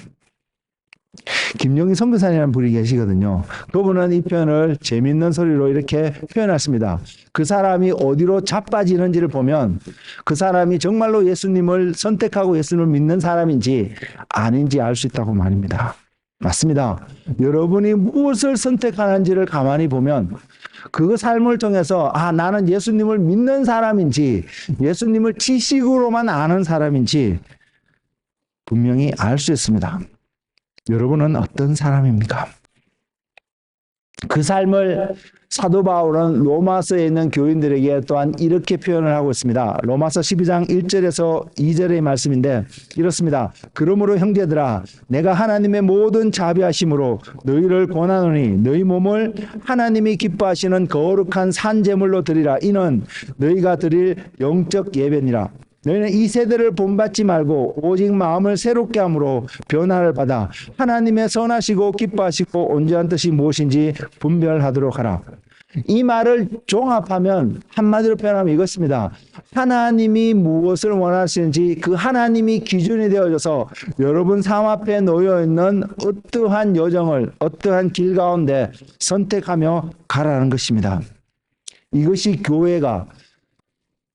김용희 선교사님이라는 분이 계시거든요. 그분은 이 표현을 재미있는 소리로 이렇게 표현했습니다. 그 사람이 어디로 자빠지는지를 보면 그 사람이 정말로 예수님을 선택하고 예수님을 믿는 사람인지 아닌지 알 수 있다고 말입니다. 맞습니다. 여러분이 무엇을 선택하는지를 가만히 보면 그 삶을 통해서 나는 예수님을 믿는 사람인지 예수님을 지식으로만 아는 사람인지 분명히 알 수 있습니다. 여러분은 어떤 사람입니까? 그 삶을 사도 바울은 로마서에 있는 교인들에게 또한 이렇게 표현을 하고 있습니다. 로마서 12장 1절에서 2절의 말씀인데 이렇습니다. 그러므로 형제들아 내가 하나님의 모든 자비하심으로 너희를 권하노니 너희 몸을 하나님이 기뻐하시는 거룩한 산제물로 드리라. 이는 너희가 드릴 영적 예배니라. 너희는 이 세대를 본받지 말고 오직 마음을 새롭게 함으로 변화를 받아 하나님의 선하시고 기뻐하시고 온전한 뜻이 무엇인지 분별하도록 하라. 이 말을 종합하면 한마디로 표현하면 이것입니다. 하나님이 무엇을 원하시는지 그 하나님이 기준이 되어져서 여러분 삶 앞에 놓여 있는 어떠한 여정을 어떠한 길 가운데 선택하며 가라는 것입니다. 이것이 교회가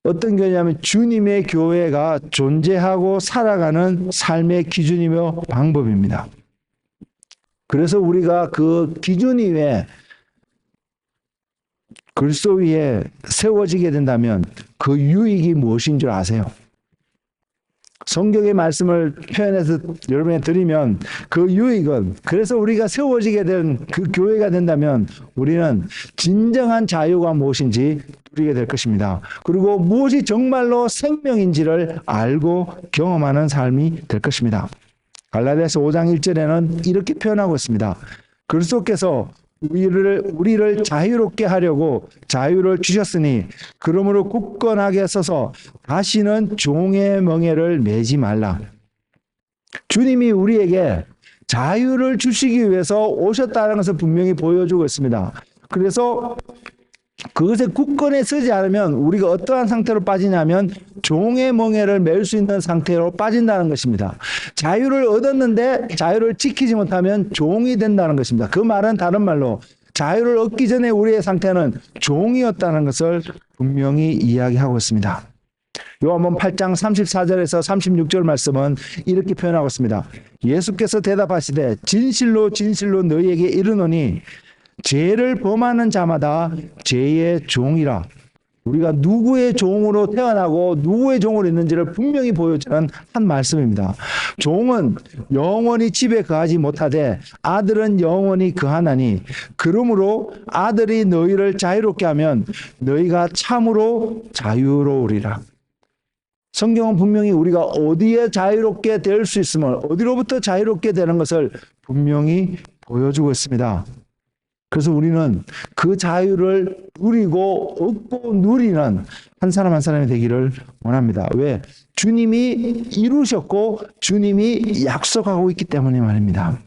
어떤 교회냐면 주님의 교회가 존재하고 살아가는 삶의 기준이며 방법입니다. 그래서 우리가 그 기준 위에 그리스도 위에 세워지게 된다면 그 유익이 무엇인 줄 아세요? 성경의 말씀을 표현해서 여러분에 드리면 그 유익은 그래서 우리가 세워지게 된 그 교회가 된다면 우리는 진정한 자유가 무엇인지 누리게 될 것입니다. 그리고 무엇이 정말로 생명인지를 알고 경험하는 삶이 될 것입니다. 갈라디아서 5장 1절에는 이렇게 표현하고 있습니다. 그리스도께서 우리를 자유롭게 하려고 자유를 주셨으니 그러므로 굳건하게 서서 다시는 종의 멍에를 매지 말라. 주님이 우리에게 자유를 주시기 위해서 오셨다는 것을 분명히 보여주고 있습니다. 그래서 그것에 굳건히 서지 않으면 우리가 어떠한 상태로 빠지냐면 종의 멍에를 맬 수 있는 상태로 빠진다는 것입니다. 자유를 얻었는데 자유를 지키지 못하면 종이 된다는 것입니다. 그 말은 다른 말로 자유를 얻기 전에 우리의 상태는 종이었다는 것을 분명히 이야기하고 있습니다. 요한복음 8장 34절에서 36절 말씀은 이렇게 표현하고 있습니다. 예수께서 대답하시되 진실로 진실로 너희에게 이르노니 죄를 범하는 자마다 죄의 종이라. 우리가 누구의 종으로 태어나고 누구의 종으로 있는지를 분명히 보여주는 한 말씀입니다. 종은 영원히 집에 거하지 못하되 아들은 영원히 거하나니 그러므로 아들이 너희를 자유롭게 하면 너희가 참으로 자유로우리라. 성경은 분명히 우리가 어디에 자유롭게 될 수 있음을 어디로부터 자유롭게 되는 것을 분명히 보여주고 있습니다. 그래서 우리는 그 자유를 누리고 얻고 누리는 한 사람 한 사람이 되기를 원합니다. 왜? 주님이 이루셨고 주님이 약속하고 있기 때문에 말입니다.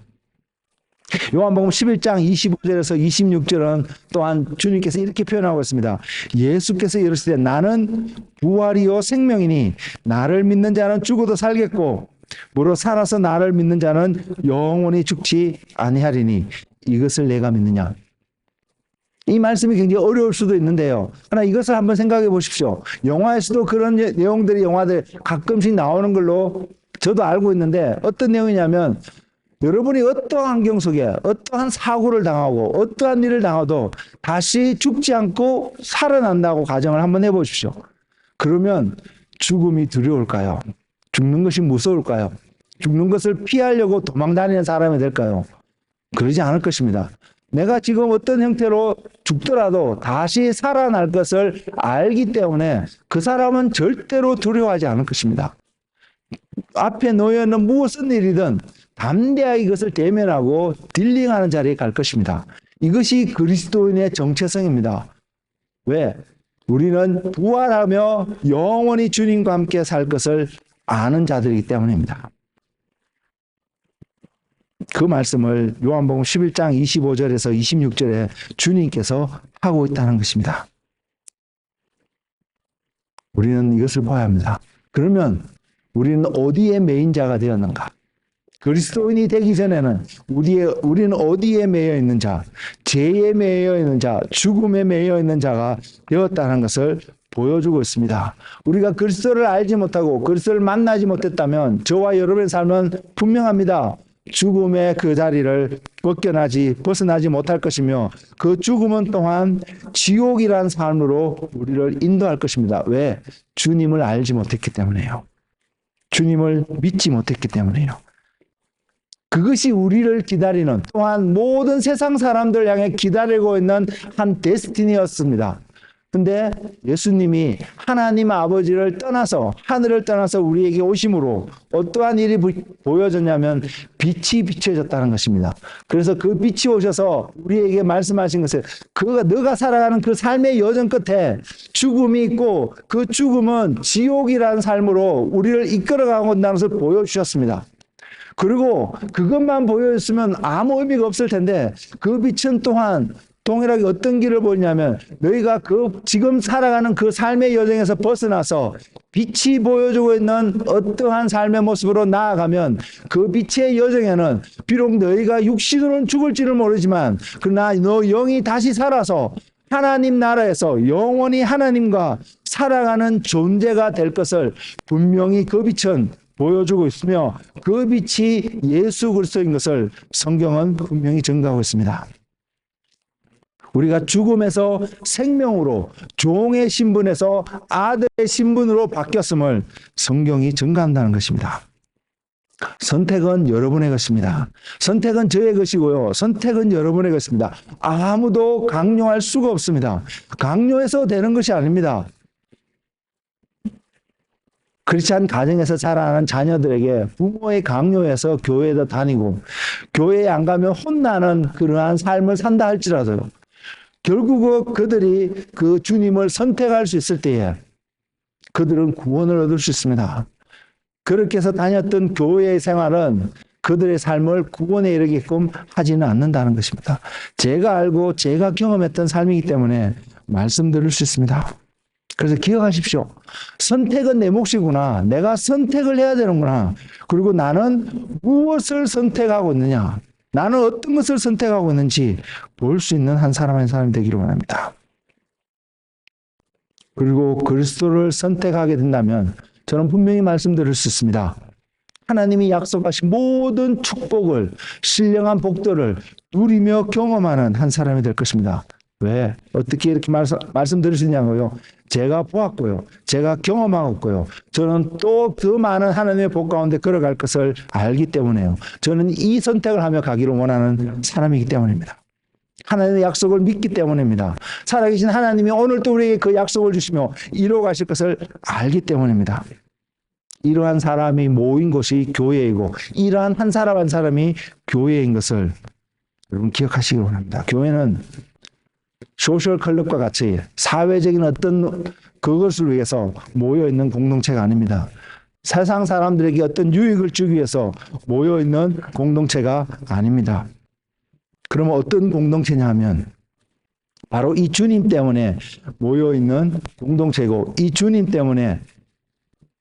요한복음 11장 25절에서 26절은 또한 주님께서 이렇게 표현하고 있습니다. 예수께서 이르시되 나는 부활이요 생명이니 나를 믿는 자는 죽어도 살겠고 무릇 살아서 나를 믿는 자는 영원히 죽지 아니하리니 이것을 내가 믿느냐. 이 말씀이 굉장히 어려울 수도 있는데요. 그러나 이것을 한번 생각해 보십시오. 영화에서도 그런 내용들이 영화들 가끔씩 나오는 걸로 저도 알고 있는데 어떤 내용이냐면 여러분이 어떠한 환경 속에 어떠한 사고를 당하고 어떠한 일을 당해도 다시 죽지 않고 살아난다고 가정을 한번 해보십시오. 그러면 죽음이 두려울까요? 죽는 것이 무서울까요? 죽는 것을 피하려고 도망다니는 사람이 될까요? 그러지 않을 것입니다. 내가 지금 어떤 형태로 죽더라도 다시 살아날 것을 알기 때문에 그 사람은 절대로 두려워하지 않을 것입니다. 앞에 놓여 있는 무슨 일이든 담대하게 이것을 대면하고 딜링하는 자리에 갈 것입니다. 이것이 그리스도인의 정체성입니다. 왜? 우리는 부활하며 영원히 주님과 함께 살 것을 아는 자들이기 때문입니다. 그 말씀을 요한복음 11장 25절에서 26절에 주님께서 하고 있다는 것입니다. 우리는 이것을 봐야 합니다. 그러면 우리는 어디에 매인 자가 되었는가? 그리스도인이 되기 전에는 우리는 어디에 매여 있는 자, 죄에 매여 있는 자, 죽음에 매여 있는 자가 되었다는 것을 보여주고 있습니다. 우리가 그리스도를 알지 못하고 그리스도를 만나지 못했다면 저와 여러분의 삶은 분명합니다. 죽음의 그 자리를 벗어나지 못할 것이며 그 죽음은 또한 지옥이라는 삶으로 우리를 인도할 것입니다. 왜? 주님을 알지 못했기 때문에요. 주님을 믿지 못했기 때문에요. 그것이 우리를 기다리는 또한 모든 세상 사람들 향해 기다리고 있는 한 데스티니였습니다. 근데 예수님이 하나님 아버지를 떠나서 하늘을 떠나서 우리에게 오심으로 어떠한 일이 보여졌냐면 빛이 비춰졌다는 것입니다. 그래서 그 빛이 오셔서 우리에게 말씀하신 것은 너가 살아가는 그 삶의 여정 끝에 죽음이 있고 그 죽음은 지옥이라는 삶으로 우리를 이끌어가고 있다는 것을 보여주셨습니다. 그리고 그것만 보여줬으면 아무 의미가 없을 텐데 그 빛은 또한 동일하게 어떤 길을 보이냐면 너희가 지금 살아가는 그 삶의 여정에서 벗어나서 빛이 보여주고 있는 어떠한 삶의 모습으로 나아가면 그 빛의 여정에는 비록 너희가 육신으로는 죽을지를 모르지만 그러나 너 영이 다시 살아서 하나님 나라에서 영원히 하나님과 살아가는 존재가 될 것을 분명히 그 빛은 보여주고 있으며 그 빛이 예수 그리스도인 것을 성경은 분명히 증거하고 있습니다. 우리가 죽음에서 생명으로 종의 신분에서 아들의 신분으로 바뀌었음을 성경이 증거한다는 것입니다. 선택은 여러분의 것입니다. 선택은 저의 것이고요. 선택은 여러분의 것입니다. 아무도 강요할 수가 없습니다. 강요해서 되는 것이 아닙니다. 크리스찬 가정에서 자라는 자녀들에게 부모의 강요에서 교회에도 다니고 교회에 안 가면 혼나는 그러한 삶을 산다 할지라도요. 결국 그들이 그 주님을 선택할 수 있을 때에 그들은 구원을 얻을 수 있습니다. 그렇게 해서 다녔던 교회의 생활은 그들의 삶을 구원에 이르게끔 하지는 않는다는 것입니다. 제가 알고 제가 경험했던 삶이기 때문에 말씀드릴 수 있습니다. 그래서 기억하십시오. 선택은 내 몫이구나. 내가 선택을 해야 되는구나. 그리고 나는 무엇을 선택하고 있느냐. 나는 어떤 것을 선택하고 있는지 볼 수 있는 한 사람의 사람이 되기를 원합니다. 그리고 그리스도를 선택하게 된다면 저는 분명히 말씀드릴 수 있습니다. 하나님이 약속하신 모든 축복을, 신령한 복들을 누리며 경험하는 한 사람이 될 것입니다. 왜? 어떻게 이렇게 말씀드릴 수 있냐고요? 제가 보았고요. 제가 경험하고요. 저는 또 더 많은 하나님의 복 가운데 걸어갈 것을 알기 때문에요. 저는 이 선택을 하며 가기를 원하는 사람이기 때문입니다. 하나님의 약속을 믿기 때문입니다. 살아계신 하나님이 오늘도 우리에게 그 약속을 주시며 이루어 가실 것을 알기 때문입니다. 이러한 사람이 모인 곳이 교회이고 이러한 한 사람 한 사람이 교회인 것을 여러분 기억하시기 원합니다. 교회는 소셜 클럽과 같이 사회적인 어떤 그것을 위해서 모여있는 공동체가 아닙니다. 세상 사람들에게 어떤 유익을 주기 위해서 모여있는 공동체가 아닙니다. 그러면 어떤 공동체냐 하면 바로 이 주님 때문에 모여있는 공동체고 이 주님 때문에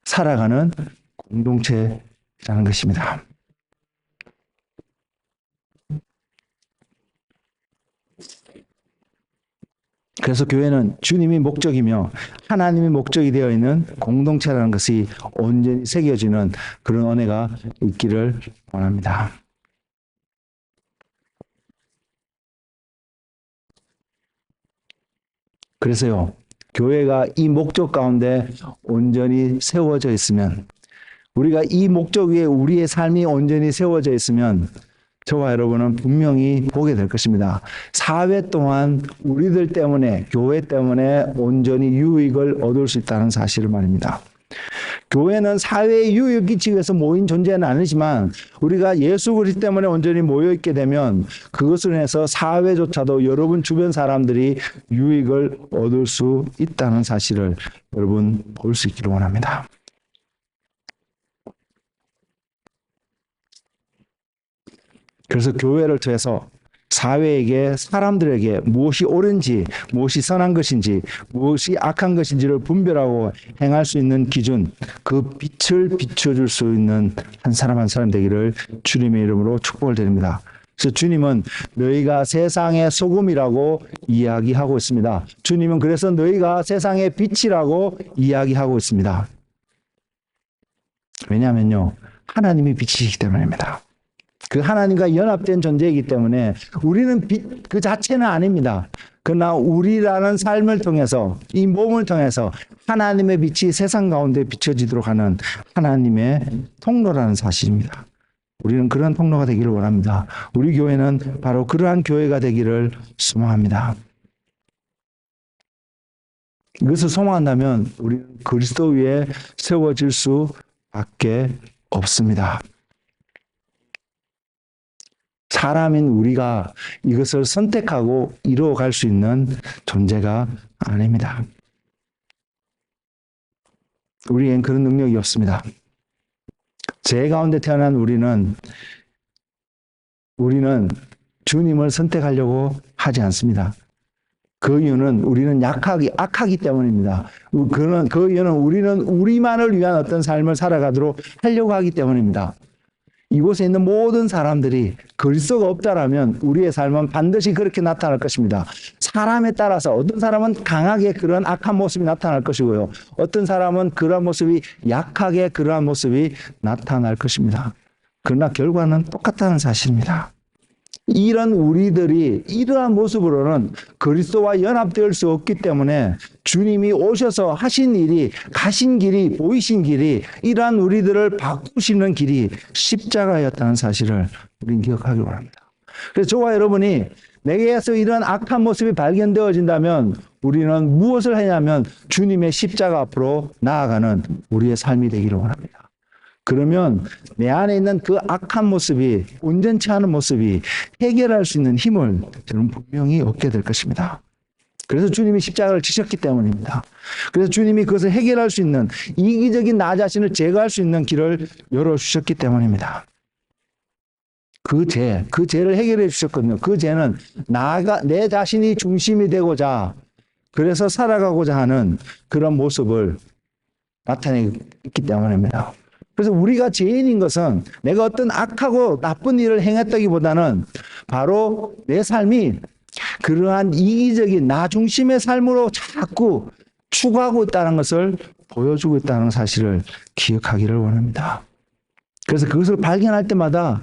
살아가는 공동체라는 것입니다. 그래서 교회는 주님이 목적이며 하나님이 목적이 되어 있는 공동체라는 것이 온전히 새겨지는 그런 은혜가 있기를 원합니다. 그래서요, 교회가 이 목적 가운데 온전히 세워져 있으면, 우리가 이 목적 위에 우리의 삶이 온전히 세워져 있으면 저와 여러분은 분명히 보게 될 것입니다. 사회 동안 우리들 때문에, 교회 때문에 온전히 유익을 얻을 수 있다는 사실을 말입니다. 교회는 사회에 유익을 끼치기 위해서 모인 존재는 아니지만 우리가 예수 그리스도 때문에 온전히 모여있게 되면 그것을 해서 사회조차도 여러분 주변 사람들이 유익을 얻을 수 있다는 사실을 여러분 볼 수 있기를 원합니다. 그래서 교회를 통해서 사회에게 사람들에게 무엇이 옳은지 무엇이 선한 것인지 무엇이 악한 것인지를 분별하고 행할 수 있는 기준, 그 빛을 비춰줄 수 있는 한 사람 한 사람 되기를 주님의 이름으로 축복을 드립니다. 그래서 주님은 너희가 세상의 소금이라고 이야기하고 있습니다. 주님은 그래서 너희가 세상의 빛이라고 이야기하고 있습니다. 왜냐하면요, 하나님이 빛이시기 때문입니다. 그 하나님과 연합된 존재이기 때문에 우리는 빛 그 자체는 아닙니다. 그러나 우리라는 삶을 통해서, 이 몸을 통해서 하나님의 빛이 세상 가운데 비춰지도록 하는 하나님의 통로라는 사실입니다. 우리는 그런 통로가 되기를 원합니다. 우리 교회는 바로 그러한 교회가 되기를 소망합니다. 이것을 소망한다면 우리는 그리스도 위에 세워질 수밖에 없습니다. 사람인 우리가 이것을 선택하고 이루어갈 수 있는 존재가 아닙니다. 우리엔 그런 능력이 없습니다. 죄 가운데 태어난 우리는 주님을 선택하려고 하지 않습니다. 그 이유는 우리는 악하기 때문입니다. 그 이유는 우리는 우리만을 위한 어떤 삶을 살아가도록 하려고 하기 때문입니다. 이곳에 있는 모든 사람들이 그리스도가 없다라면 우리의 삶은 반드시 그렇게 나타날 것입니다. 사람에 따라서 어떤 사람은 강하게 그런 악한 모습이 나타날 것이고요. 어떤 사람은 그러한 모습이 약하게 그러한 모습이 나타날 것입니다. 그러나 결과는 똑같다는 사실입니다. 이런 우리들이 이러한 모습으로는 그리스도와 연합될 수 없기 때문에 주님이 오셔서 하신 일이, 가신 길이, 보이신 길이, 이러한 우리들을 바꾸시는 길이 십자가였다는 사실을 우리는 기억하기 바랍니다. 그래서 저와 여러분이 내게서 이런 악한 모습이 발견되어진다면 우리는 무엇을 하냐면 주님의 십자가 앞으로 나아가는 우리의 삶이 되기를 원합니다. 그러면 내 안에 있는 그 악한 모습이, 온전치 않은 모습이 해결할 수 있는 힘을 저는 분명히 얻게 될 것입니다. 그래서 주님이 십자가를 지셨기 때문입니다. 그래서 주님이 그것을 해결할 수 있는, 이기적인 나 자신을 제거할 수 있는 길을 열어주셨기 때문입니다. 그 죄를 해결해 주셨거든요. 그 죄는 내 자신이 중심이 되고자, 그래서 살아가고자 하는 그런 모습을 나타내기 때문입니다. 그래서 우리가 죄인인 것은 내가 어떤 악하고 나쁜 일을 행했다기보다는 바로 내 삶이 그러한 이기적인 나 중심의 삶으로 자꾸 추구하고 있다는 것을 보여주고 있다는 사실을 기억하기를 원합니다. 그래서 그것을 발견할 때마다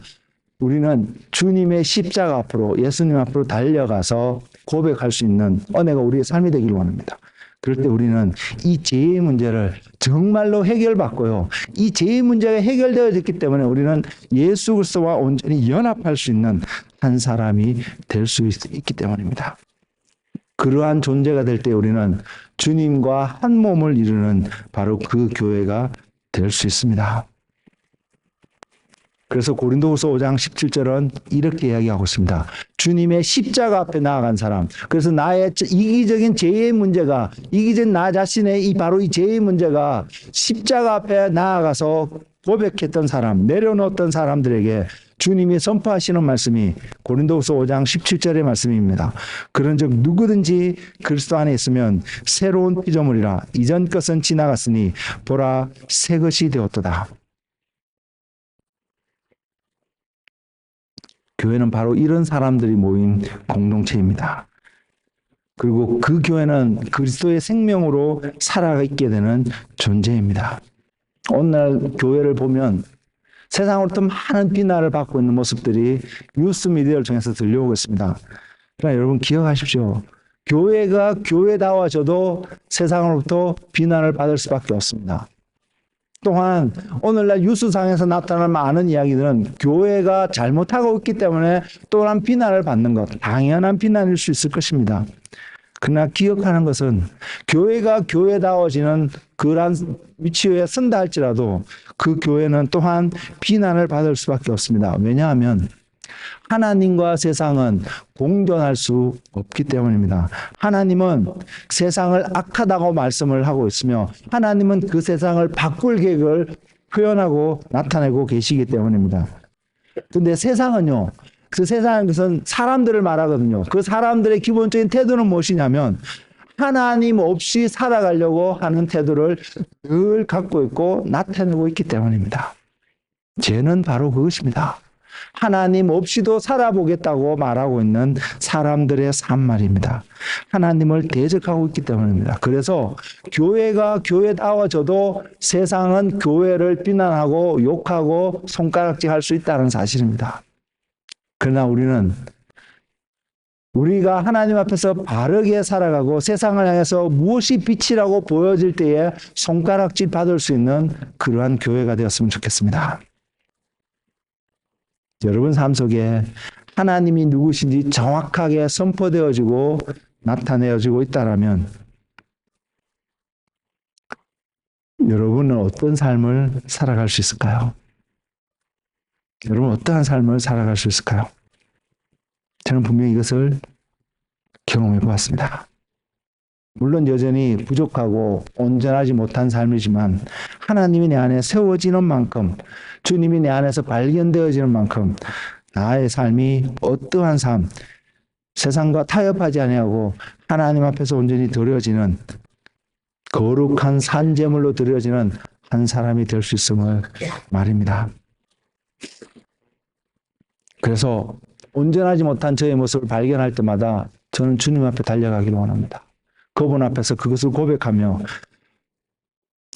우리는 주님의 십자가 앞으로, 예수님 앞으로 달려가서 고백할 수 있는 은혜가 우리의 삶이 되기를 원합니다. 그럴 때 우리는 이 죄의 문제를 정말로 해결받고요. 이 죄의 문제가 해결되어졌기 때문에 우리는 예수 그리스도와 온전히 연합할 수 있는 한 사람이 될 수 있기 때문입니다. 그러한 존재가 될 때 우리는 주님과 한 몸을 이루는 바로 그 교회가 될 수 있습니다. 그래서 고린도후서 5장 17절은 이렇게 이야기하고 있습니다. 주님의 십자가 앞에 나아간 사람. 그래서 나의 이기적인 죄의 문제가, 이기적인 나 자신의 바로 이 죄의 문제가 십자가 앞에 나아가서 고백했던 사람, 내려놓았던 사람들에게 주님이 선포하시는 말씀이 고린도후서 5장 17절의 말씀입니다. 그런즉 누구든지 그리스도 안에 있으면 새로운 피조물이라. 이전 것은 지나갔으니 보라 새 것이 되었도다. 교회는 바로 이런 사람들이 모인 공동체입니다. 그리고 그 교회는 그리스도의 생명으로 살아있게 되는 존재입니다. 오늘날 교회를 보면 세상으로부터 많은 비난을 받고 있는 모습들이 뉴스 미디어를 통해서 들려오고 있습니다. 그러나 여러분 기억하십시오. 교회가 교회다워져도 세상으로부터 비난을 받을 수밖에 없습니다. 또한 오늘날 뉴스상에서 나타나는 많은 이야기들은 교회가 잘못하고 있기 때문에 또한 비난을 받는 것, 당연한 비난일 수 있을 것입니다. 그러나 기억하는 것은 교회가 교회다워지는 그러한 위치에 선다 할지라도 그 교회는 또한 비난을 받을 수밖에 없습니다. 왜냐하면 하나님과 세상은 공존할 수 없기 때문입니다. 하나님은 세상을 악하다고 말씀을 하고 있으며 하나님은 그 세상을 바꿀 계획을 표현하고 나타내고 계시기 때문입니다. 그런데 세상은요, 그 세상은 것은 사람들을 말하거든요. 그 사람들의 기본적인 태도는 무엇이냐면 하나님 없이 살아가려고 하는 태도를 늘 갖고 있고 나타내고 있기 때문입니다. 죄는 바로 그것입니다. 하나님 없이도 살아보겠다고 말하고 있는 사람들의 삶말입니다. 하나님을 대적하고 있기 때문입니다. 그래서 교회가 교회다워져도 세상은 교회를 비난하고 욕하고 손가락질할 수 있다는 사실입니다. 그러나 우리가 하나님 앞에서 바르게 살아가고 세상을 향해서 무엇이 빛이라고 보여질 때에 손가락질 받을 수 있는 그러한 교회가 되었으면 좋겠습니다. 여러분 삶 속에 하나님이 누구신지 정확하게 선포되어지고 나타내어지고 있다라면 여러분은 어떤 삶을 살아갈 수 있을까요? 여러분 어떠한 삶을 살아갈 수 있을까요? 저는 분명히 이것을 경험해 보았습니다. 물론 여전히 부족하고 온전하지 못한 삶이지만 하나님이 내 안에 세워지는 만큼, 주님이 내 안에서 발견되어지는 만큼 나의 삶이 어떠한 삶, 세상과 타협하지 아니하고 하나님 앞에서 온전히 드려지는 거룩한 산제물로 드려지는 한 사람이 될 수 있음을 말입니다. 그래서 온전하지 못한 저의 모습을 발견할 때마다 저는 주님 앞에 달려가기를 원합니다. 그분 앞에서 그것을 고백하며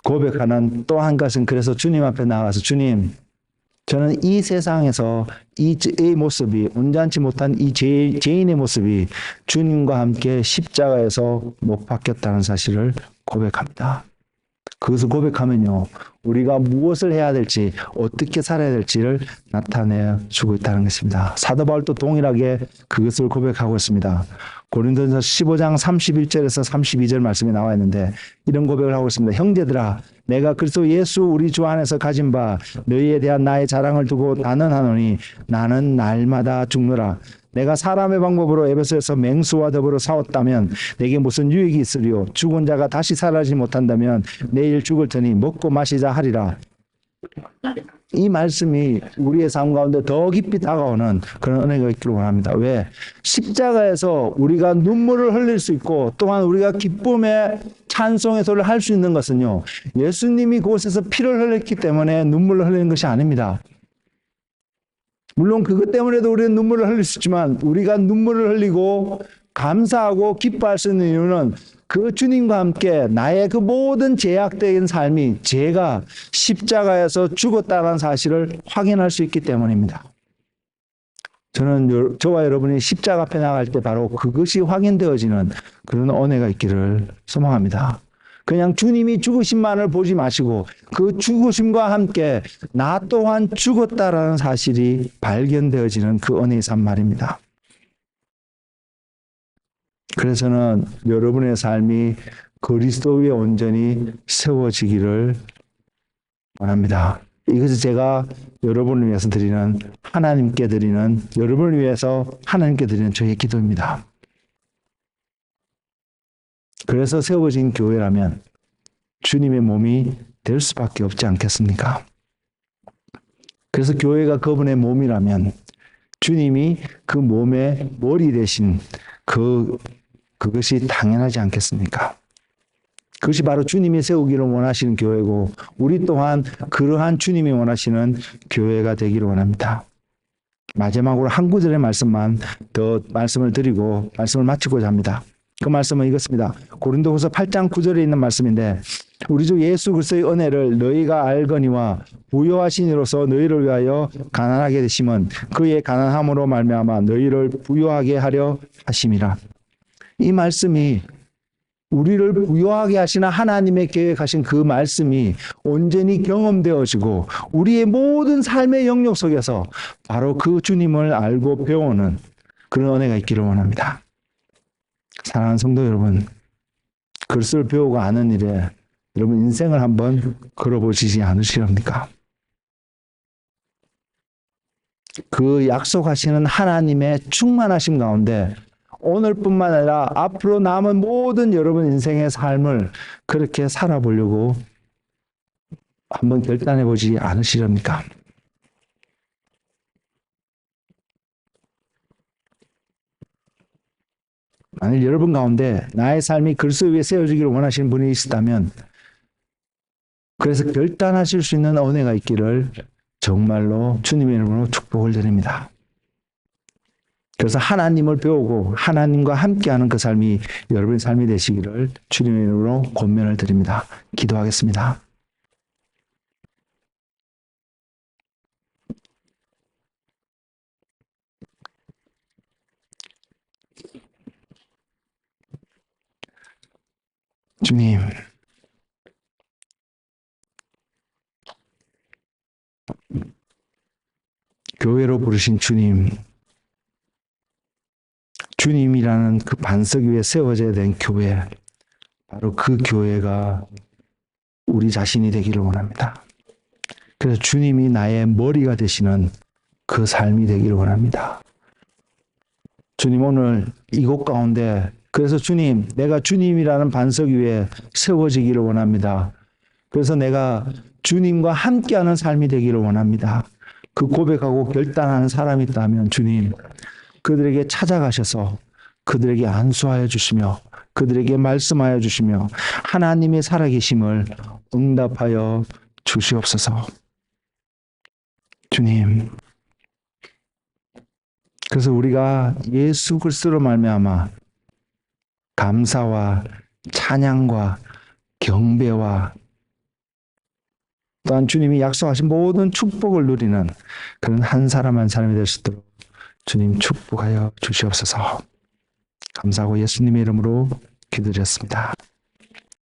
고백하는 또 한 것은 그래서 주님 앞에 나가서 주님, 저는 이 세상에서 이 모습이 온전치 못한 이 죄인의 모습이 주님과 함께 십자가에서 못 박혔다는 사실을 고백합니다. 그것을 고백하면요, 우리가 무엇을 해야 될지, 어떻게 살아야 될지를 나타내 주고 있다는 것입니다. 사도 바울도 동일하게 그것을 고백하고 있습니다. 고린도전서 15장 31절에서 32절 말씀이 나와 있는데 이런 고백을 하고 있습니다. 형제들아, 내가 그리스도 예수 우리 주 안에서 가진 바 너희에 대한 나의 자랑을 두고 단언하노니 나는 날마다 죽노라. 내가 사람의 방법으로 에베소에서 맹수와 더불어 싸웠다면 내게 무슨 유익이 있으리요? 죽은 자가 다시 살아나지 못한다면 내일 죽을 테니 먹고 마시자 하리라. 이 말씀이 우리의 삶 가운데 더 깊이 다가오는 그런 은혜가 있기를 원합니다. 왜? 십자가에서 우리가 눈물을 흘릴 수 있고 또한 우리가 기쁨의 찬송의 소리를 할 수 있는 것은요, 예수님이 그곳에서 피를 흘렸기 때문에 눈물을 흘리는 것이 아닙니다. 물론 그것 때문에도 우리는 눈물을 흘릴 수 있지만 우리가 눈물을 흘리고 감사하고 기뻐할 수 있는 이유는 그 주님과 함께 나의 그 모든 제약된 삶이 제가 십자가에서 죽었다는 사실을 확인할 수 있기 때문입니다. 저는 저와 여러분이 십자가 앞에 나갈 때 바로 그것이 확인되어지는 그런 은혜가 있기를 소망합니다. 그냥 주님이 죽으심만을 보지 마시고 그 죽으심과 함께 나 또한 죽었다라는 사실이 발견되어지는 그 은혜의 삶 말입니다. 그래서는 여러분의 삶이 그리스도 위에 온전히 세워지기를 원합니다. 이것을 제가 여러분을 위해서 드리는, 하나님께 드리는, 여러분을 위해서 하나님께 드리는 저의 기도입니다. 그래서 세워진 교회라면 주님의 몸이 될 수밖에 없지 않겠습니까? 그래서 교회가 그분의 몸이라면 주님이 그 몸의 머리 대신 그것이 당연하지 않겠습니까? 그것이 바로 주님이 세우기를 원하시는 교회고 우리 또한 그러한 주님이 원하시는 교회가 되기를 원합니다. 마지막으로 한 구절의 말씀만 더 말씀을 드리고 말씀을 마치고자 합니다. 그 말씀은 이것입니다. 고린도후서 8장 9절에 있는 말씀인데 우리 주 예수 그리스도의 은혜를 너희가 알거니와 부요하신 이로서 너희를 위하여 가난하게 되심은 그의 가난함으로 말미암아 너희를 부요하게 하려 하심이라. 이 말씀이 우리를 부요하게 하시는 하나님의 계획하신 그 말씀이 온전히 경험되어지고 우리의 모든 삶의 영역 속에서 바로 그 주님을 알고 배우는 그런 은혜가 있기를 원합니다. 사랑하는 성도 여러분, 글을 배우고 아는 일에 여러분 인생을 한번 걸어보시지 않으시렵니까? 그 약속하시는 하나님의 충만하심 가운데 오늘뿐만 아니라 앞으로 남은 모든 여러분 인생의 삶을 그렇게 살아보려고 한번 결단해 보지 않으시렵니까? 만일 여러분 가운데 나의 삶이 그리스도 위에 세워지기를 원하시는 분이 있다면 그래서 결단하실 수 있는 은혜가 있기를 정말로 주님의 이름으로 축복을 드립니다. 그래서 하나님을 배우고 하나님과 함께하는 그 삶이 여러분의 삶이 되시기를 주님의 이름으로 권면을 드립니다. 기도하겠습니다. 주님, 교회로 부르신 주님, 주님이라는 그 반석 위에 세워져야 된 교회, 바로 그 교회가 우리 자신이 되기를 원합니다. 그래서 주님이 나의 머리가 되시는 그 삶이 되기를 원합니다. 주님 오늘 이곳 가운데 그래서 주님 내가 주님이라는 반석 위에 세워지기를 원합니다. 그래서 내가 주님과 함께하는 삶이 되기를 원합니다. 그 고백하고 결단하는 사람이 있다면 주님 그들에게 찾아가셔서 그들에게 안수하여 주시며 그들에게 말씀하여 주시며 하나님의 살아계심을 응답하여 주시옵소서. 주님 그래서 우리가 예수 그리스도로 말미암아 감사와 찬양과 경배와 또한 주님이 약속하신 모든 축복을 누리는 그런 한 사람 한 사람이 될 수 있도록 주님 축복하여 주시옵소서. 감사하고 예수님의 이름으로 기도드렸습니다.